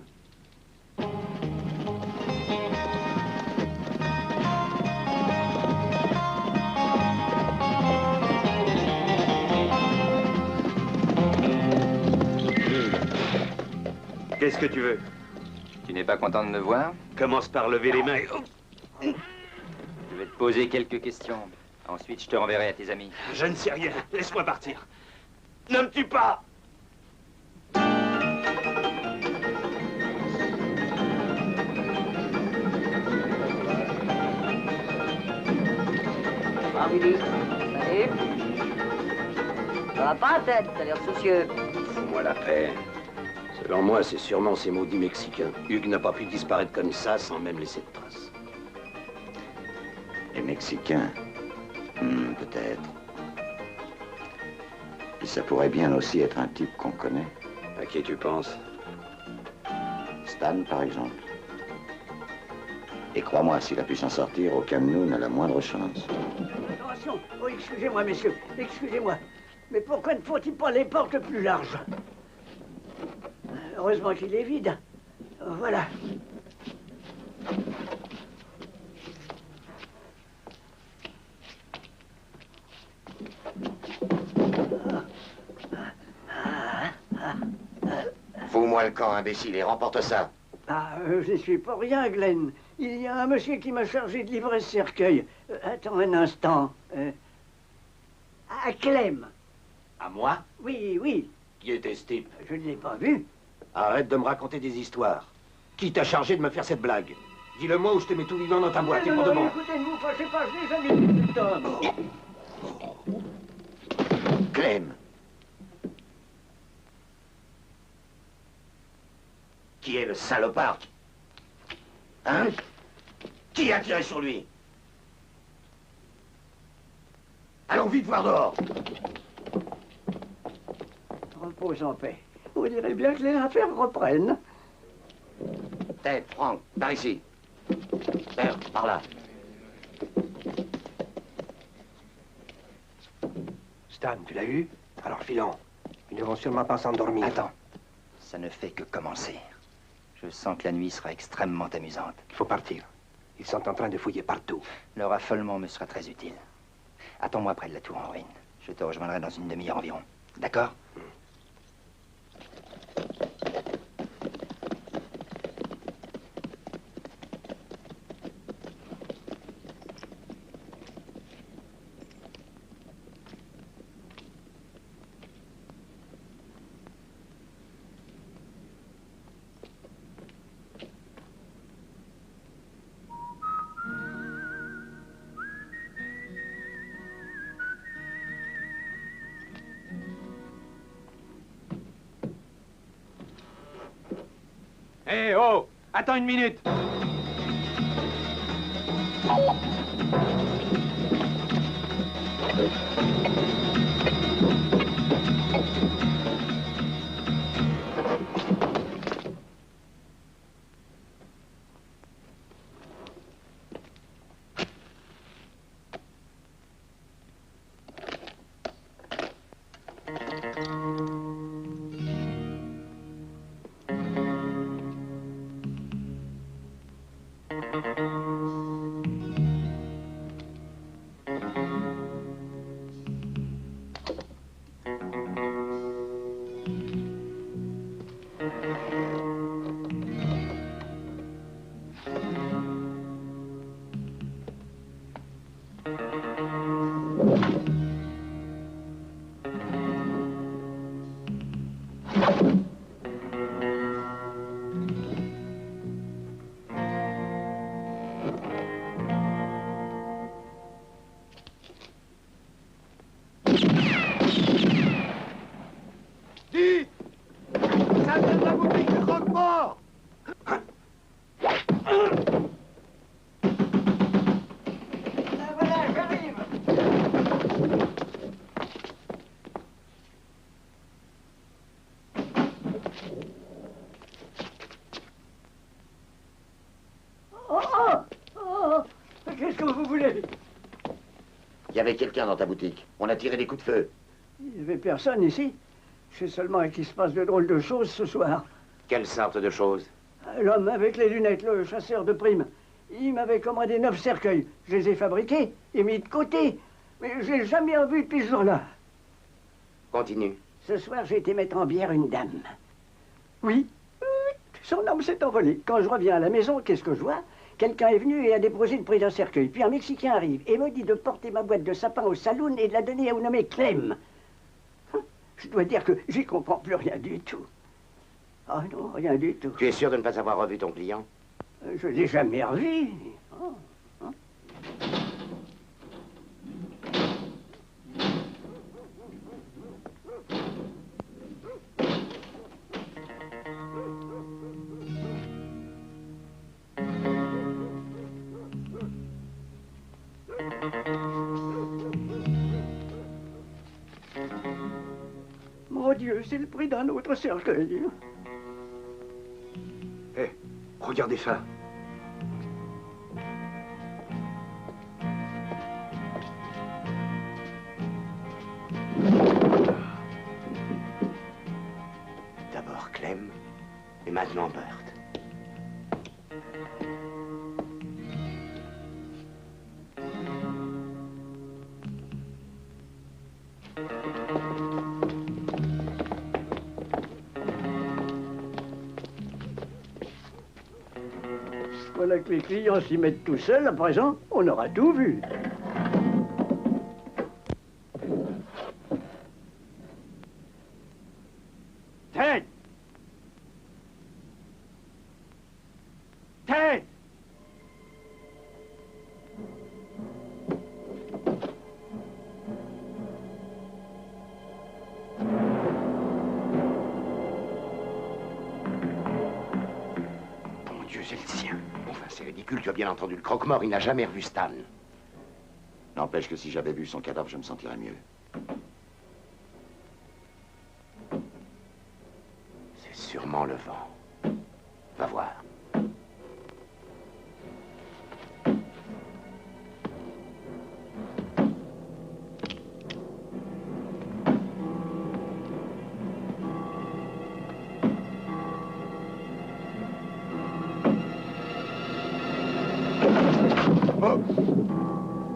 Qu'est-ce que tu veux? Tu n'es pas content de me voir? Commence par lever les mains. Je vais te poser quelques questions. Ensuite, je te renverrai à tes amis. Je ne sais rien. Laisse-moi partir. Ne me tue pas! Ah, Billy. Salut. Ça va pas, tête? T'as l'air soucieux. Fous-moi la paix. Selon moi, c'est sûrement ces maudits Mexicains. Hugues n'a pas pu disparaître comme ça sans même laisser de traces. Les Mexicains? Peut-être. Et ça pourrait bien aussi être un type qu'on connaît. À qui tu penses? Stan, par exemple. Et crois-moi, s'il a pu s'en sortir, aucun de nous n'a la moindre chance. Attention! Oh, excusez-moi, messieurs. Excusez-moi. Mais pourquoi ne faut-il pas les portes plus larges? Heureusement qu'il est vide. Voilà. Fous-moi le camp, imbécile, et remporte ça. Ah, je n'y suis pour rien, Glenn. Il y a un monsieur qui m'a chargé de livrer ce cercueil. Attends un instant. À Clem. À moi? Oui, oui. Qui était ce type? Je ne l'ai pas vu. Arrête de me raconter des histoires. Qui t'a chargé de me faire cette blague? Dis-le-moi ou je te mets tout vivant dans ta boîte, et pour de bon. Écoutez, ne vous fâchez pas, je n'ai jamais vu cet homme. Clem. Qui est le salopard? Hein? Qui a tiré sur lui? Allons vite voir dehors. Repose en paix. On dirait bien que les affaires reprennent. Tête, Franck, par ici. Père, par là. Stan, tu l'as eu? Alors filons. Ils ne vont sûrement pas s'endormir. Attends. Ça ne fait que commencer. Je sens que la nuit sera extrêmement amusante. Il faut partir. Ils sont en train de fouiller partout. Leur affolement me sera très utile. Attends-moi près de la tour en ruine. Je te rejoindrai dans une demi-heure environ. D'accord? Hé, oh! Attends une minute! Qu'est-ce que vous voulez? Il y avait quelqu'un dans ta boutique. On a tiré des coups de feu. Il n'y avait personne ici. C'est seulement qu'il se passe de drôles de choses ce soir. Quelle sorte de choses? L'homme avec les lunettes, le chasseur de primes, il m'avait commandé 9 cercueils. Je les ai fabriqués et mis de côté. Mais je l'ai jamais revu depuis ce jour-là. Continue. Ce soir, j'ai été mettre en bière une dame. Oui, son homme s'est envolé. Quand je reviens à la maison, qu'est-ce que je vois? Quelqu'un est venu et a déposé le prix d'un cercueil. Puis un Mexicain arrive et me dit de porter ma boîte de sapin au saloon et de la donner à un nommé Clem. Je dois dire que j'y comprends plus rien du tout. Ah non, rien du tout. Tu es sûr de ne pas avoir revu ton client? Je l'ai jamais revu. Oh, hein. Mon Dieu, c'est le prix d'un autre cercueil. Hé, regardez ça. D'abord Clem, et maintenant Burt. Voilà que les clients s'y mettent tout seuls, à présent, on aura tout vu. Tête! Tête! Mon Dieu, c'est le sien. On va C'est ridicule, tu as bien entendu le croque-mort, il n'a jamais revu Stan. N'empêche que si j'avais vu son cadavre, je me sentirais mieux. C'est sûrement le vent. Va voir.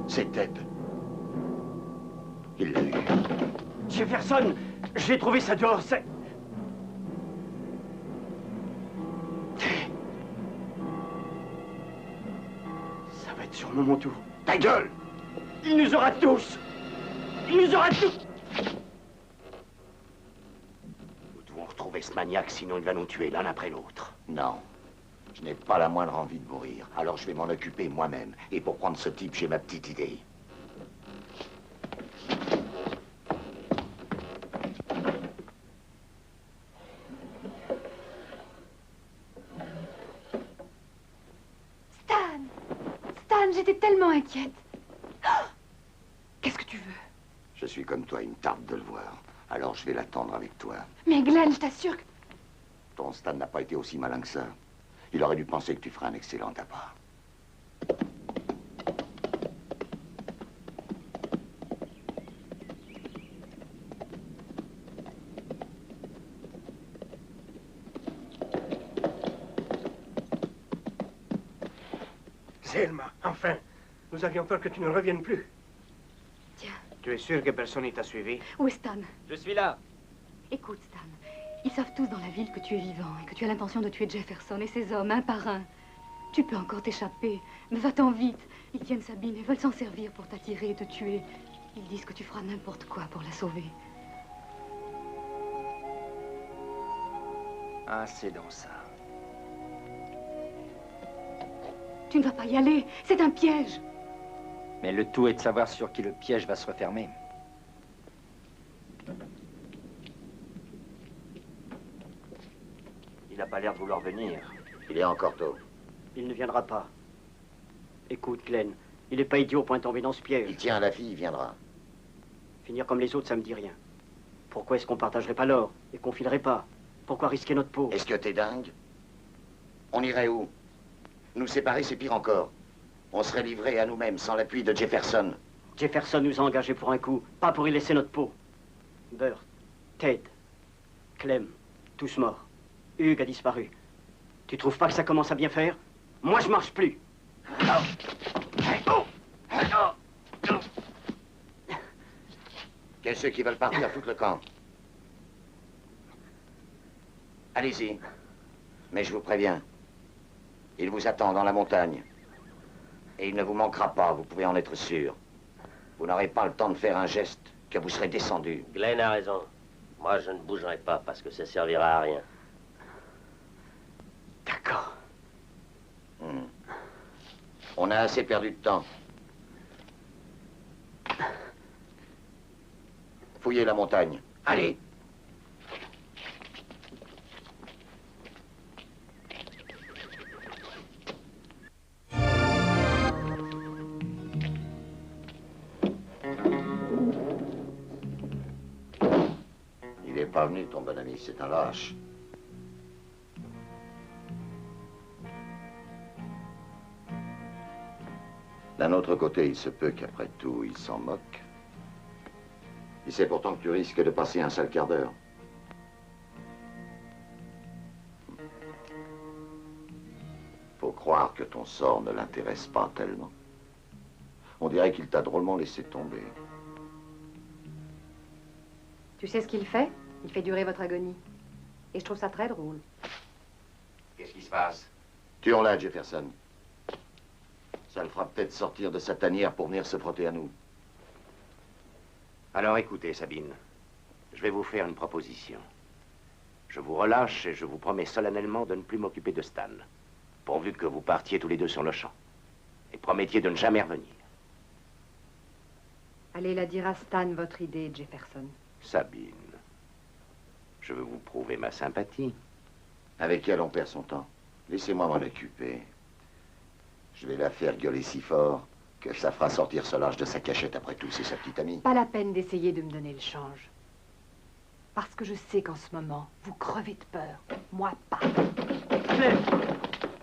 C'est Ted. Il l'a eu. Jefferson, j'ai trouvé ça dehors, c'est... Ça va être sûrement mon tour. Ta gueule! Il nous aura tous! Il nous aura tous! Nous devons retrouver ce maniaque, sinon il va nous tuer l'un après l'autre. Non. Je n'ai pas la moindre envie de mourir. Alors je vais m'en occuper moi-même. Et pour prendre ce type, j'ai ma petite idée. Stan, j'étais tellement inquiète. Oh, qu'est-ce que tu veux? Je suis comme toi, il me tarde de le voir. Alors je vais l'attendre avec toi. Mais Glenn, je t'assure que... Ton Stan n'a pas été aussi malin que ça. Il aurait dû penser que tu ferais un excellent appart. Selma, enfin. Nous avions peur que tu ne reviennes plus. Tiens. Tu es sûr que personne ne t'a suivi? Où est Stan? Je suis là. Écoute, Stan. Ils savent tous dans la ville que tu es vivant et que tu as l'intention de tuer Jefferson et ses hommes, un par un. Tu peux encore t'échapper, mais va-t'en vite. Ils tiennent Sabine et veulent s'en servir pour t'attirer et te tuer. Ils disent que tu feras n'importe quoi pour la sauver. Ah, c'est donc ça. Tu ne vas pas y aller, c'est un piège. Mais le tout est de savoir sur qui le piège va se refermer. Il n'a pas l'air de vouloir venir. Il est encore tôt. Il ne viendra pas. Écoute, Glenn, il n'est pas idiot pour tomber dans ce piège. Il tient à la fille, il viendra. Finir comme les autres, ça me dit rien. Pourquoi est-ce qu'on partagerait pas l'or et qu'on filerait pas? Pourquoi risquer notre peau? Est-ce que t'es dingue? On irait où? Nous séparer, c'est pire encore. On serait livrés à nous-mêmes sans l'appui de Jefferson. Jefferson nous a engagés pour un coup, pas pour y laisser notre peau. Burt, Ted, Clem, tous morts. Hugues a disparu. Tu trouves pas que ça commence à bien faire? Moi, je marche plus. Quels ceux qui veulent partir foutent le camp? Allez-y. Mais je vous préviens, il vous attend dans la montagne. Et il ne vous manquera pas, vous pouvez en être sûr. Vous n'aurez pas le temps de faire un geste que vous serez descendu. Glenn a raison. Moi, je ne bougerai pas parce que ça servira à rien. D'accord. On a assez perdu de temps. Fouillez la montagne. Allez! Il n'est pas venu, ton bon ami, c'est un lâche. D'un autre côté, il se peut qu'après tout, il s'en moque. Il sait pourtant que tu risques de passer un sale quart d'heure. Faut croire que ton sort ne l'intéresse pas tellement. On dirait qu'il t'a drôlement laissé tomber. Tu sais ce qu'il fait? Il fait durer votre agonie. Et je trouve ça très drôle. Qu'est-ce qui se passe? Tuons-la, Jefferson. Ça le fera peut-être sortir de sa tanière pour venir se frotter à nous. Alors écoutez, Sabine, je vais vous faire une proposition. Je vous relâche et je vous promets solennellement de ne plus m'occuper de Stan, pourvu que vous partiez tous les deux sur le champ. Et promettiez de ne jamais revenir. Allez la dire à Stan, votre idée, Jefferson. Sabine, je veux vous prouver ma sympathie. Avec elle, on perd son temps. Laissez-moi m'en occuper. Je vais la faire gueuler si fort que ça fera sortir Solange de sa cachette. Après tout, c'est sa petite amie. Pas la peine d'essayer de me donner le change. Parce que je sais qu'en ce moment, vous crevez de peur. Moi, pas. Clem!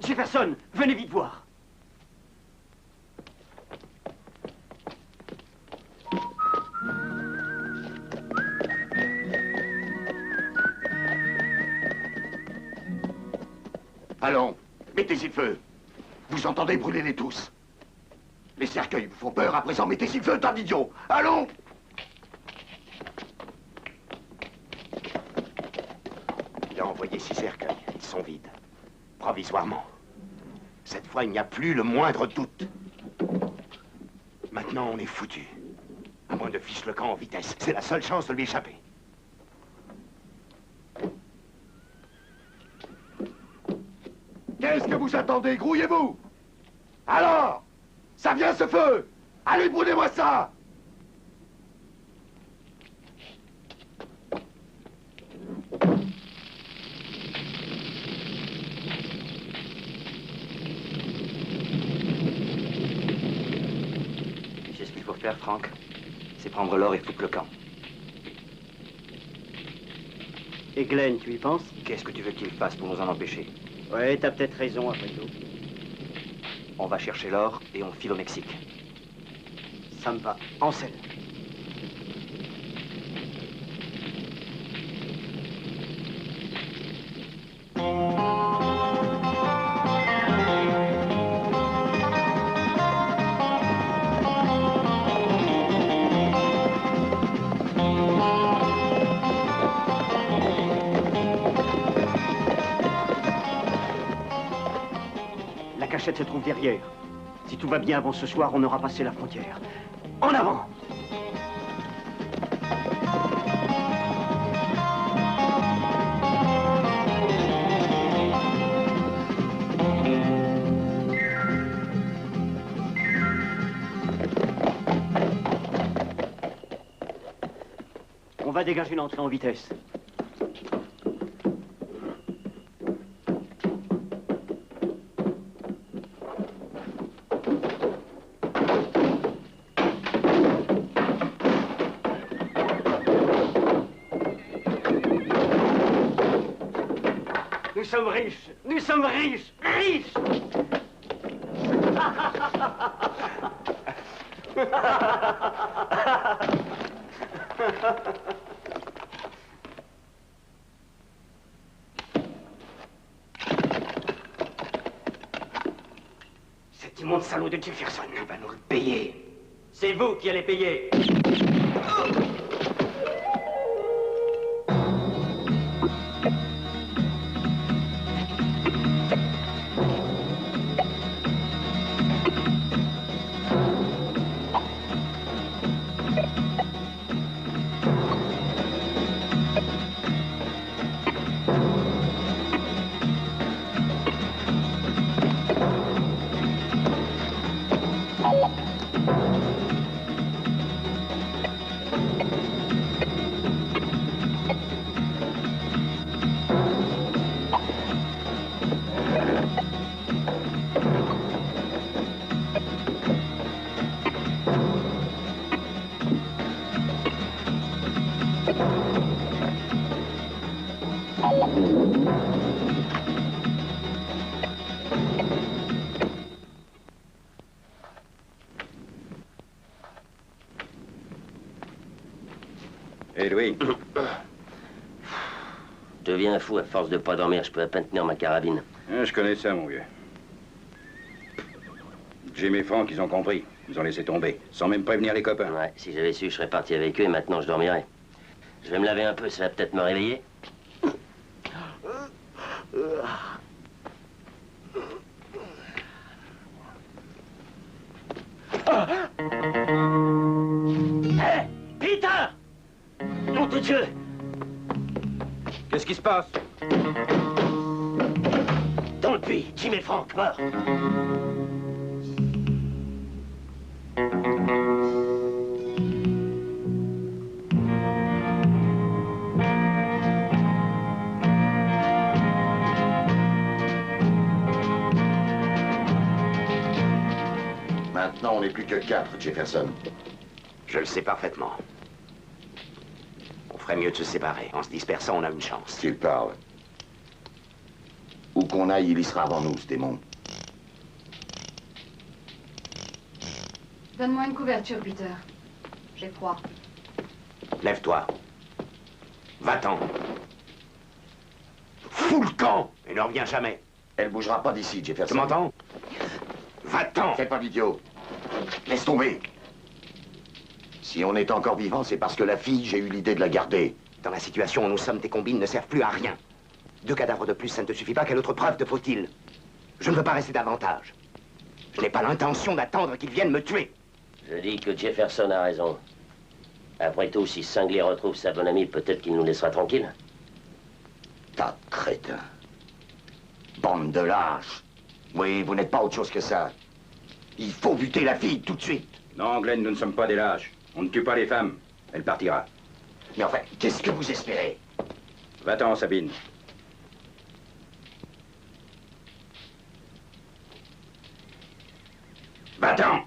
Jefferson, venez vite voir. Allons, mettez-y le feu. Vous entendez brûler-les tous. Les cercueils vous font peur, à présent mettez-y le feu, tas d'idiots. Allons! Il a envoyé 6 cercueils. Ils sont vides. Provisoirement. Cette fois, il n'y a plus le moindre doute. Maintenant, on est foutu. À moins de fiche le camp en vitesse. C'est la seule chance de lui échapper. Qu'est-ce que vous attendez? Grouillez-vous! Alors! Ça vient ce feu! Allez, brûlez-moi ça! C'est ce qu'il faut faire, Franck. C'est prendre l'or et foutre le camp. Et Glenn, tu y penses? Qu'est-ce que tu veux qu'il fasse pour nous en empêcher? Ouais, t'as peut-être raison, après tout. On va chercher l'or et on file au Mexique. Ça me va. En selle. La cachette se trouve derrière. Si tout va bien avant ce soir, on aura passé la frontière. En avant! On va dégager l'entrée en vitesse. Nous sommes riches! Nous sommes riches! Riches! Cet immonde salaud de Jefferson va nous le payer. C'est vous qui allez payer. Hé, Louis. Je deviens fou à force de pas dormir. Je peux à peine tenir ma carabine. Je connais ça, mon vieux. Jim et Franck, ils ont compris. Ils ont laissé tomber, sans même prévenir les copains. Ouais, si j'avais su, je serais parti avec eux et maintenant je dormirais. Je vais me laver un peu, ça va peut-être me réveiller. Hé, Peter! Nom de Dieu! Qu'est-ce qui se passe? Dans le puits, Jim et Franck, morts. Maintenant, on n'est plus que 4, Jefferson. Je le sais parfaitement. On ferait mieux de se séparer. En se dispersant, on a une chance. Qu'il parle. Où qu'on aille, il y sera avant nous, ce démon. Donne-moi une couverture, Peter. J'ai froid. Lève-toi. Va-t'en. Fous le camp et ne reviens jamais. Elle bougera pas d'ici, Jefferson. Tu m'entends? Va-t'en. Fais pas d'idiot. Laisse tomber. Si on est encore vivant, c'est parce que la fille, j'ai eu l'idée de la garder. Dans la situation où nous sommes, tes combines ne servent plus à rien. 2 cadavres de plus, ça ne te suffit pas. Quelle autre preuve te faut-il? Je ne veux pas rester davantage. Je n'ai pas l'intention d'attendre qu'ils viennent me tuer. Je dis que Jefferson a raison. Après tout, si Cinglé retrouve sa bonne amie, peut-être qu'il nous laissera tranquilles. Tas de crétins. Bande de lâches. Oui, vous n'êtes pas autre chose que ça. Il faut buter la fille tout de suite. Non, Glenn, nous ne sommes pas des lâches. On ne tue pas les femmes. Elle partira. Mais enfin, qu'est-ce que vous espérez? Va-t'en, Sabine. Va-t'en.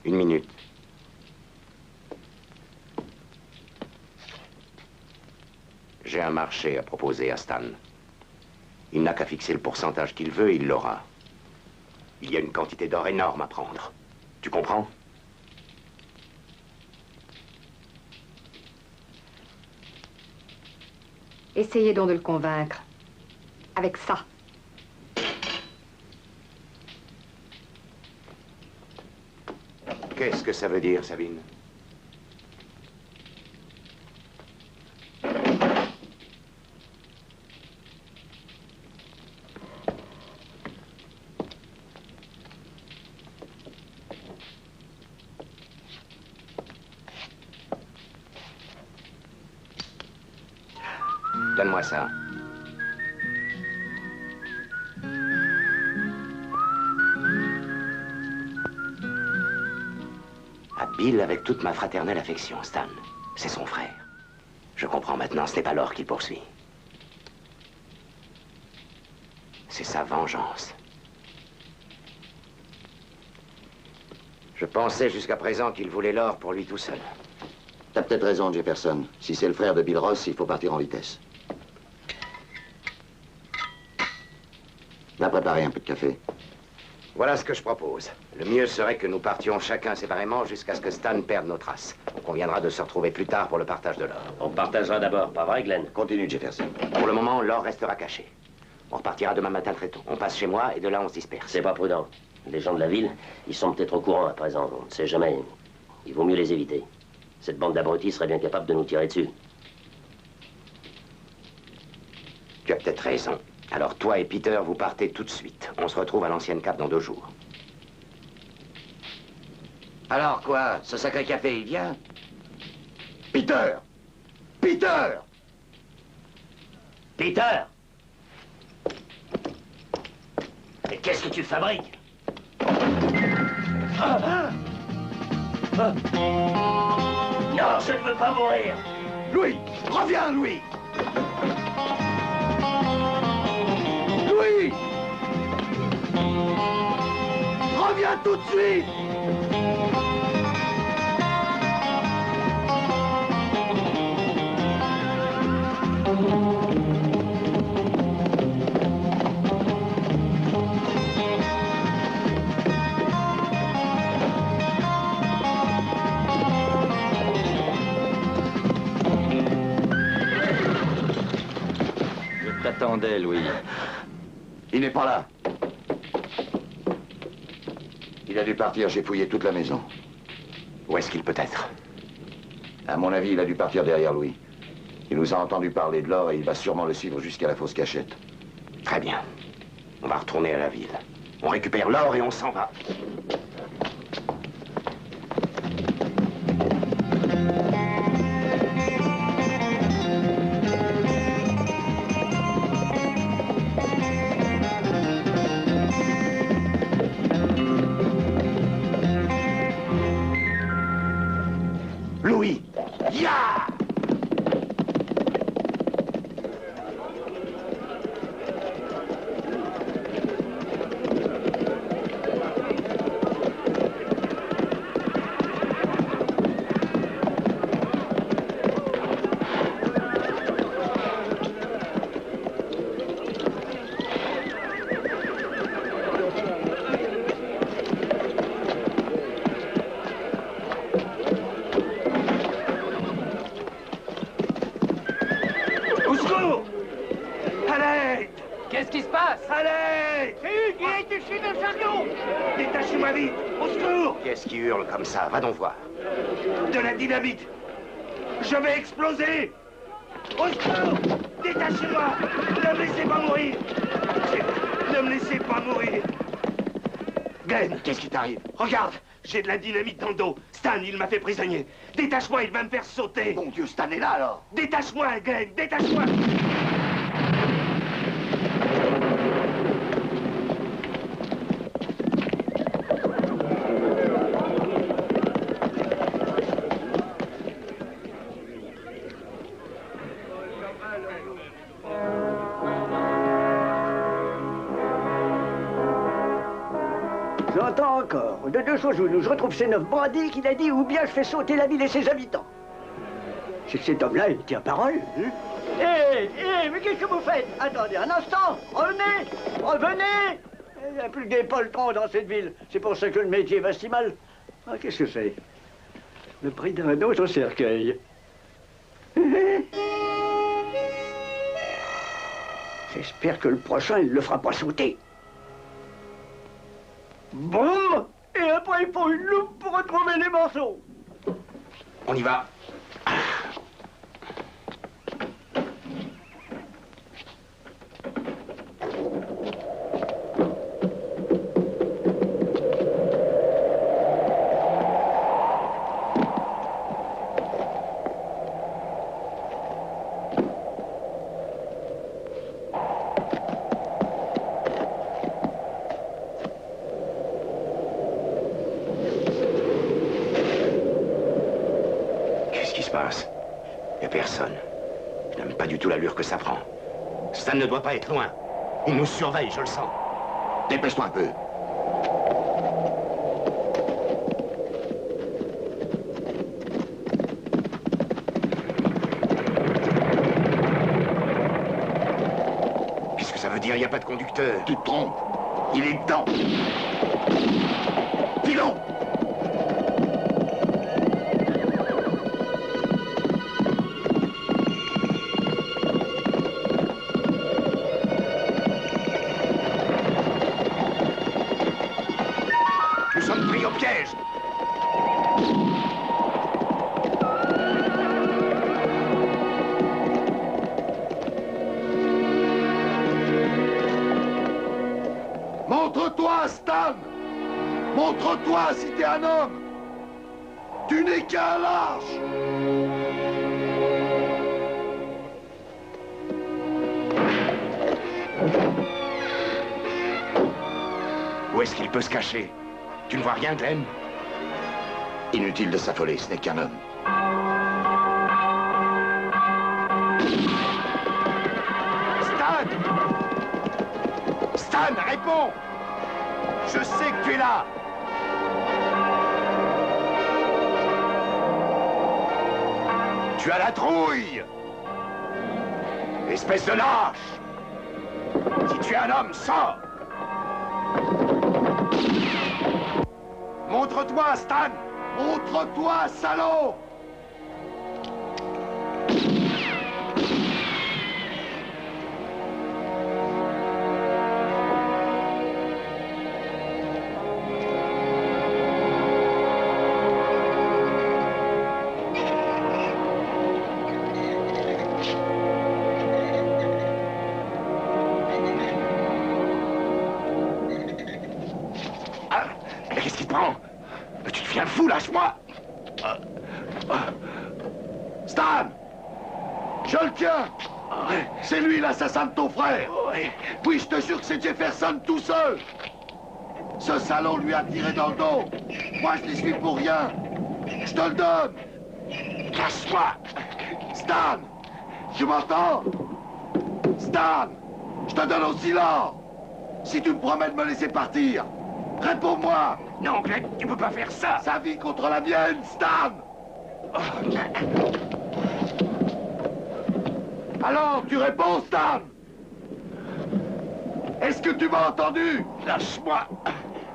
Une minute. J'ai un marché à proposer à Stan. Il n'a qu'à fixer le pourcentage qu'il veut et il l'aura. Il y a une quantité d'or énorme à prendre. Tu comprends? Essayez donc de le convaincre. Avec ça. Qu'est-ce que ça veut dire, Sabine? Donne-moi ça. À Bill avec toute ma fraternelle affection, Stan. C'est son frère. Je comprends maintenant, ce n'est pas l'or qu'il poursuit. C'est sa vengeance. Je pensais jusqu'à présent qu'il voulait l'or pour lui tout seul. T'as peut-être raison, Jefferson. Si c'est le frère de Bill Ross, il faut partir en vitesse. Va préparer un peu de café. Voilà ce que je propose. Le mieux serait que nous partions chacun séparément jusqu'à ce que Stan perde nos traces. On conviendra de se retrouver plus tard pour le partage de l'or. On partagera d'abord, pas vrai, Glenn? Continue, Jefferson. Pour le moment, l'or restera caché. On repartira demain matin très tôt. On passe chez moi et de là, on se disperse. C'est pas prudent. Les gens de la ville, ils sont peut-être au courant à présent. On ne sait jamais. Il vaut mieux les éviter. Cette bande d'abrutis serait bien capable de nous tirer dessus. Tu as peut-être raison. Alors toi et Peter, vous partez tout de suite. On se retrouve à l'ancienne cave dans 2 jours. Alors quoi? Ce sacré café, il vient? Peter! Peter! Peter! Mais qu'est-ce que tu fabriques? Non, je ne veux pas mourir! Louis! Reviens, Louis! Louis! Reviens tout de suite! Je t'attendais, Louis. Il n'est pas là. Il a dû partir, j'ai fouillé toute la maison. Où est-ce qu'il peut être? À mon avis, il a dû partir derrière Louis. Il nous a entendu parler de l'or et il va sûrement le suivre jusqu'à la fosse cachette. Très bien. On va retourner à la ville. On récupère l'or et on s'en va. Louis! Ya! Qu'est-ce qui se passe? Allez! C'est Hugues, il a été chez le chariot! Détachez-moi vite! Au secours! Qui est-ce qui hurle comme ça? Va donc voir. De la dynamite! Je vais exploser! Au secours! Détachez-moi! Ne me laissez pas mourir! Ne me laissez pas mourir! Glenn! Qu'est-ce qui t'arrive? Regarde! J'ai de la dynamite dans le dos. Stan, il m'a fait prisonnier. Détache-moi, il va me faire sauter. Bon Dieu, Stan est là, alors. Détache-moi, Glenn, détache-moi. J'entends encore. De deux choses l'une, je retrouve ces 9 bandits qu'il a dit, ou bien je fais sauter la ville et ses habitants. C'est que cet homme-là, il tient parole. Mais qu'est-ce que vous faites? Attendez un instant. Revenez. Revenez. Il n'y a plus que des poltrons dans cette ville. C'est pour ça que le métier va si mal. Ah, qu'est-ce que c'est? Le prix d'un autre cercueil. J'espère que le prochain, il ne le fera pas sauter. Boum! Et après, il faut une loupe pour retrouver les morceaux. On y va. Il n'y a personne. Je n'aime pas du tout l'allure que ça prend. Stan ne doit pas être loin. Il nous surveille, je le sens. Dépêche-toi un peu. Qu'est-ce que ça veut dire? Il n'y a pas de conducteur. Tu te trompes. Il est dedans. Filons! Montre-toi, Stan! Montre-toi si t'es un homme! Tu n'es qu'un lâche! Où est-ce qu'il peut se cacher? Tu ne vois rien, Glenn? Inutile de s'affoler, ce n'est qu'un homme. Stan! Stan, réponds! Je sais que tu es là! Tu as la trouille! Espèce de lâche! Si tu es un homme, sors! Montre-toi, Stan! Montre-toi, salaud! Qu'est-ce qui te prend? Tu deviens fou, lâche-moi! Stan! Je le tiens! C'est lui l'assassin de ton frère! Oui, je te jure que c'est Jefferson tout seul! Ce salaud lui a tiré dans le dos! Moi, je n'y suis pour rien! Je te le donne! Lâche-moi! Stan! Tu m'entends? Stan! Je te donne aussi l'or! Si tu me promets de me laisser partir! Réponds-moi! Non, Glenn, tu peux pas faire ça! Sa vie contre la mienne, Stan! Alors, tu réponds, Stan? Est-ce que tu m'as entendu? Lâche-moi!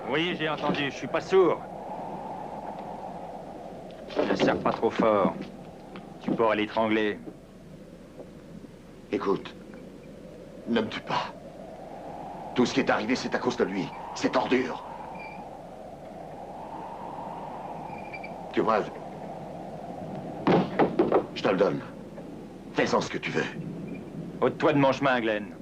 Oui, j'ai entendu, je suis pas sourd. Ne serre pas trop fort. Tu pourras l'étrangler. Écoute, ne me tue pas. Tout ce qui est arrivé, c'est à cause de lui. Cette ordure. Tu vois, je te le donne. Fais-en ce que tu veux. Ôte-toi de mon chemin, Glenn.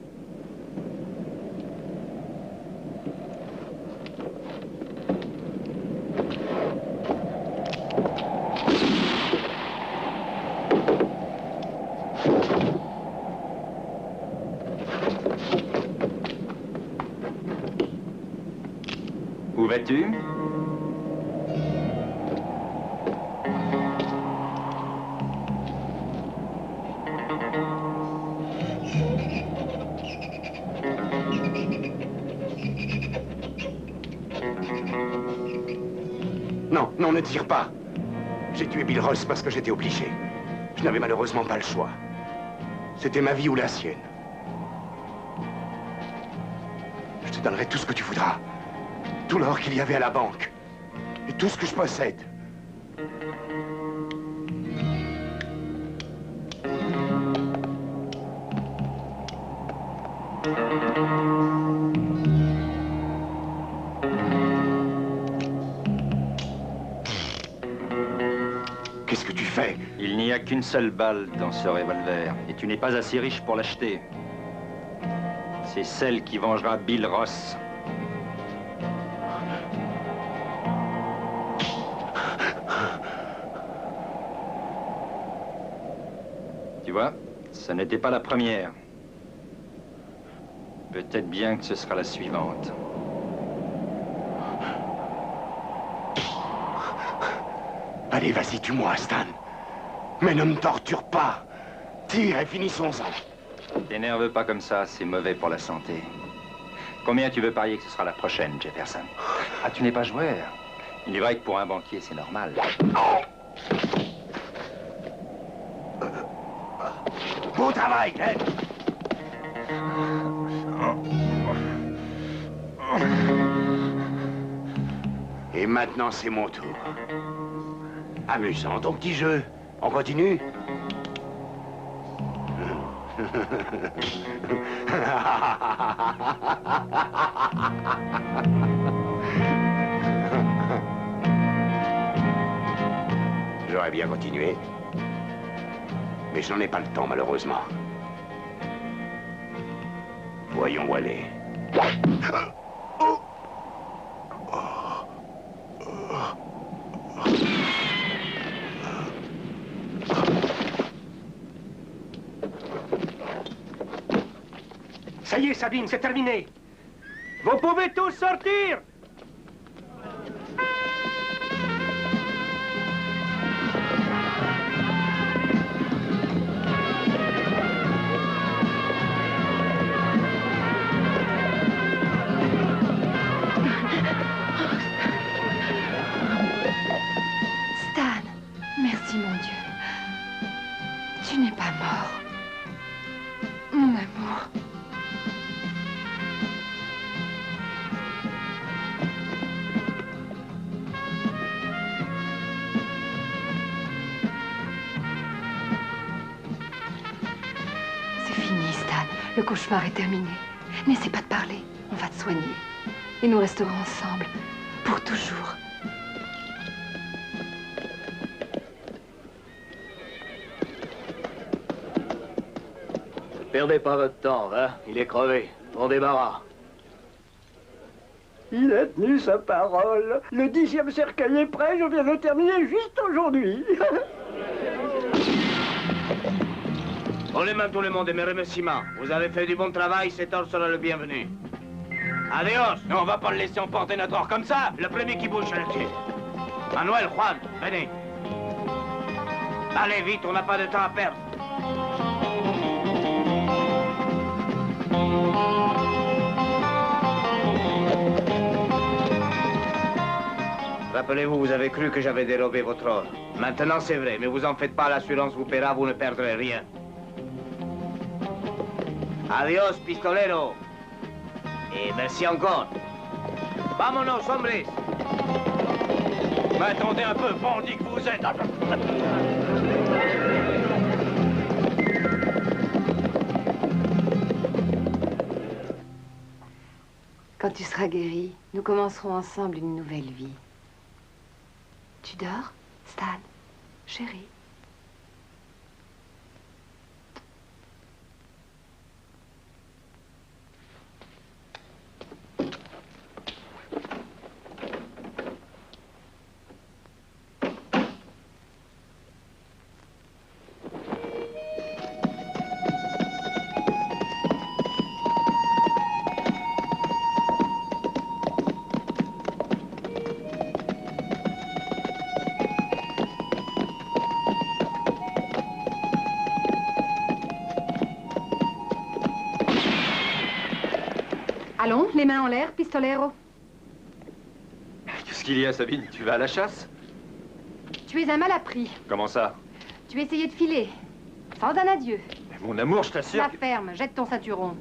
Où vas-tu? Non, non, ne tire pas. J'ai tué Bill Ross parce que j'étais obligé. Je n'avais malheureusement pas le choix. C'était ma vie ou la sienne. Je te donnerai tout ce que tu voudras. Tout l'or qu'il y avait à la banque. Et tout ce que je possède. Qu'est-ce que tu fais? Il n'y a qu'une seule balle dans ce revolver, et tu n'es pas assez riche pour l'acheter. C'est celle qui vengera Bill Ross. Tu vois, ce n'était pas la première. Peut-être bien que ce sera la suivante. Allez, vas-y, tue-moi, Stan. Mais ne me torture pas. Tire et finissons-en. T'énerve pas comme ça, c'est mauvais pour la santé. Combien tu veux parier que ce sera la prochaine, Jefferson? Ah, tu n'es pas joueur. Il est vrai que pour un banquier, c'est normal. Bon travail, Glenn. Et maintenant, c'est mon tour. Amusant, ton petit jeu. On continue? J'aurais bien continué. Mais je n'en ai pas le temps, malheureusement. Voyons où aller. Ça y est, Sabine, c'est terminé. Vous pouvez tous sortir. Stan, merci mon Dieu. Tu n'es pas mort. Mon amour. C'est fini, Stan. Le cauchemar est terminé. N'essaie pas de parler. On va te soigner. Et nous resterons ensemble. Pour toujours. Perdez pas votre temps, hein. Il est crevé. Bon débarras. Il a tenu sa parole. Le 10e cercueil est prêt, je viens de le terminer juste aujourd'hui. On les mains tout le monde et mes remerciements. Vous avez fait du bon travail, cet or sera le bienvenu. Adios. Non, on va pas le laisser emporter notre or comme ça. Le premier qui bouge, je le tue. Manuel, Juan, venez. Allez, vite, on n'a pas de temps à perdre. Rappelez-vous, vous avez cru que j'avais dérobé votre or. Maintenant, c'est vrai, mais vous en faites pas, l'assurance vous paiera, vous ne perdrez rien. Adios, pistolero. Et merci encore. Vámonos, hombres. Mais attendez un peu, bandit que vous êtes. tu seras guéri, nous commencerons ensemble une nouvelle vie. Tu dors, Stan, chérie? Allons, les mains en l'air, pistolero. Qu'est-ce qu'il y a, Sabine? Tu vas à la chasse? Tu es un mal appris. Comment ça? Tu essayais de filer. Sans un adieu. Mais mon amour, je t'assure La que... ferme, jette ton ceinturon.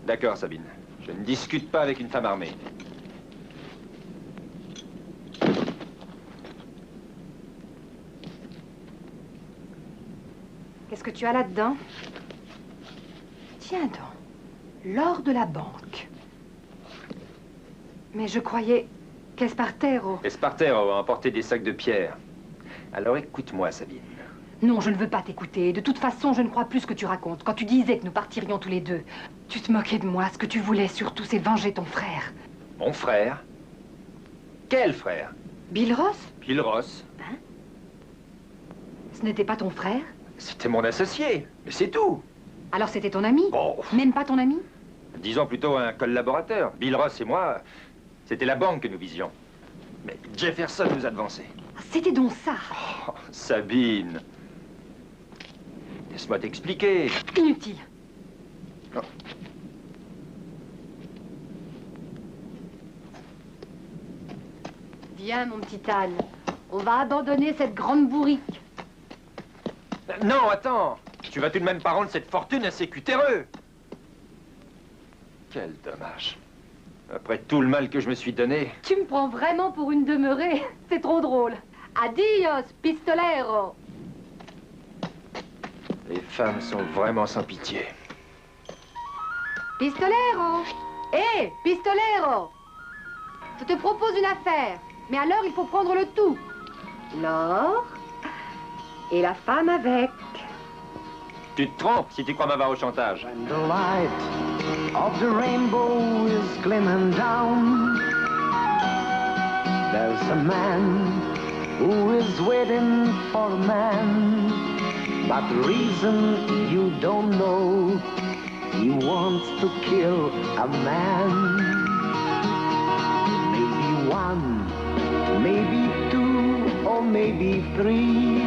D'accord, Sabine. Je ne discute pas avec une femme armée. Qu'est-ce que tu as là-dedans? Tiens donc. L'or de la banque. Mais je croyais qu'Espartero... Espartero a emporté des sacs de pierre. Alors écoute-moi, Sabine. Non, je ne veux pas t'écouter. De toute façon, je ne crois plus ce que tu racontes. Quand tu disais que nous partirions tous les deux, tu te moquais de moi. Ce que tu voulais surtout, c'est venger ton frère. Mon frère? Quel frère? Bill Ross? Bill Ross. Hein? Ce n'était pas ton frère? C'était mon associé, mais c'est tout. Alors c'était ton ami? Bon. Même pas ton ami? Disons plutôt un collaborateur. Bill Ross et moi, c'était la banque que nous visions. Mais Jefferson nous a devancés. C'était donc ça. Oh, Sabine. Laisse-moi t'expliquer. Inutile. Oh. Viens, mon petit âne. On va abandonner cette grande bourrique. Non, attends. Tu vas tout de même pas rendre cette fortune à ces cutéreux. Quel dommage. Après tout le mal que je me suis donné. Tu me prends vraiment pour une demeurée. C'est trop drôle. Adios, pistolero. Les femmes sont vraiment sans pitié. Pistolero. Hé, pistolero. Je te propose une affaire. Mais alors, il faut prendre le tout. L'or et la femme avec. Tu te trompes si tu crois m'avoir au chantage. And the light of the rainbow is glimmering down. There's a man who is waiting for a man. But the reason you don't know, he wants to kill a man. Maybe one, maybe two, or maybe three.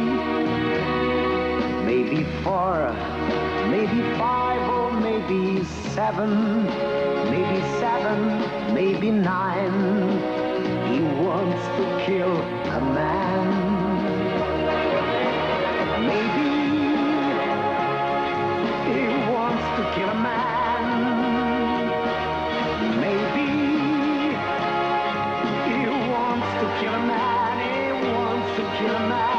Maybe four, maybe five, or maybe seven. Maybe seven, maybe nine. He wants to kill a man. Maybe he wants to kill a man. Maybe he wants to kill a man. He wants to kill a man.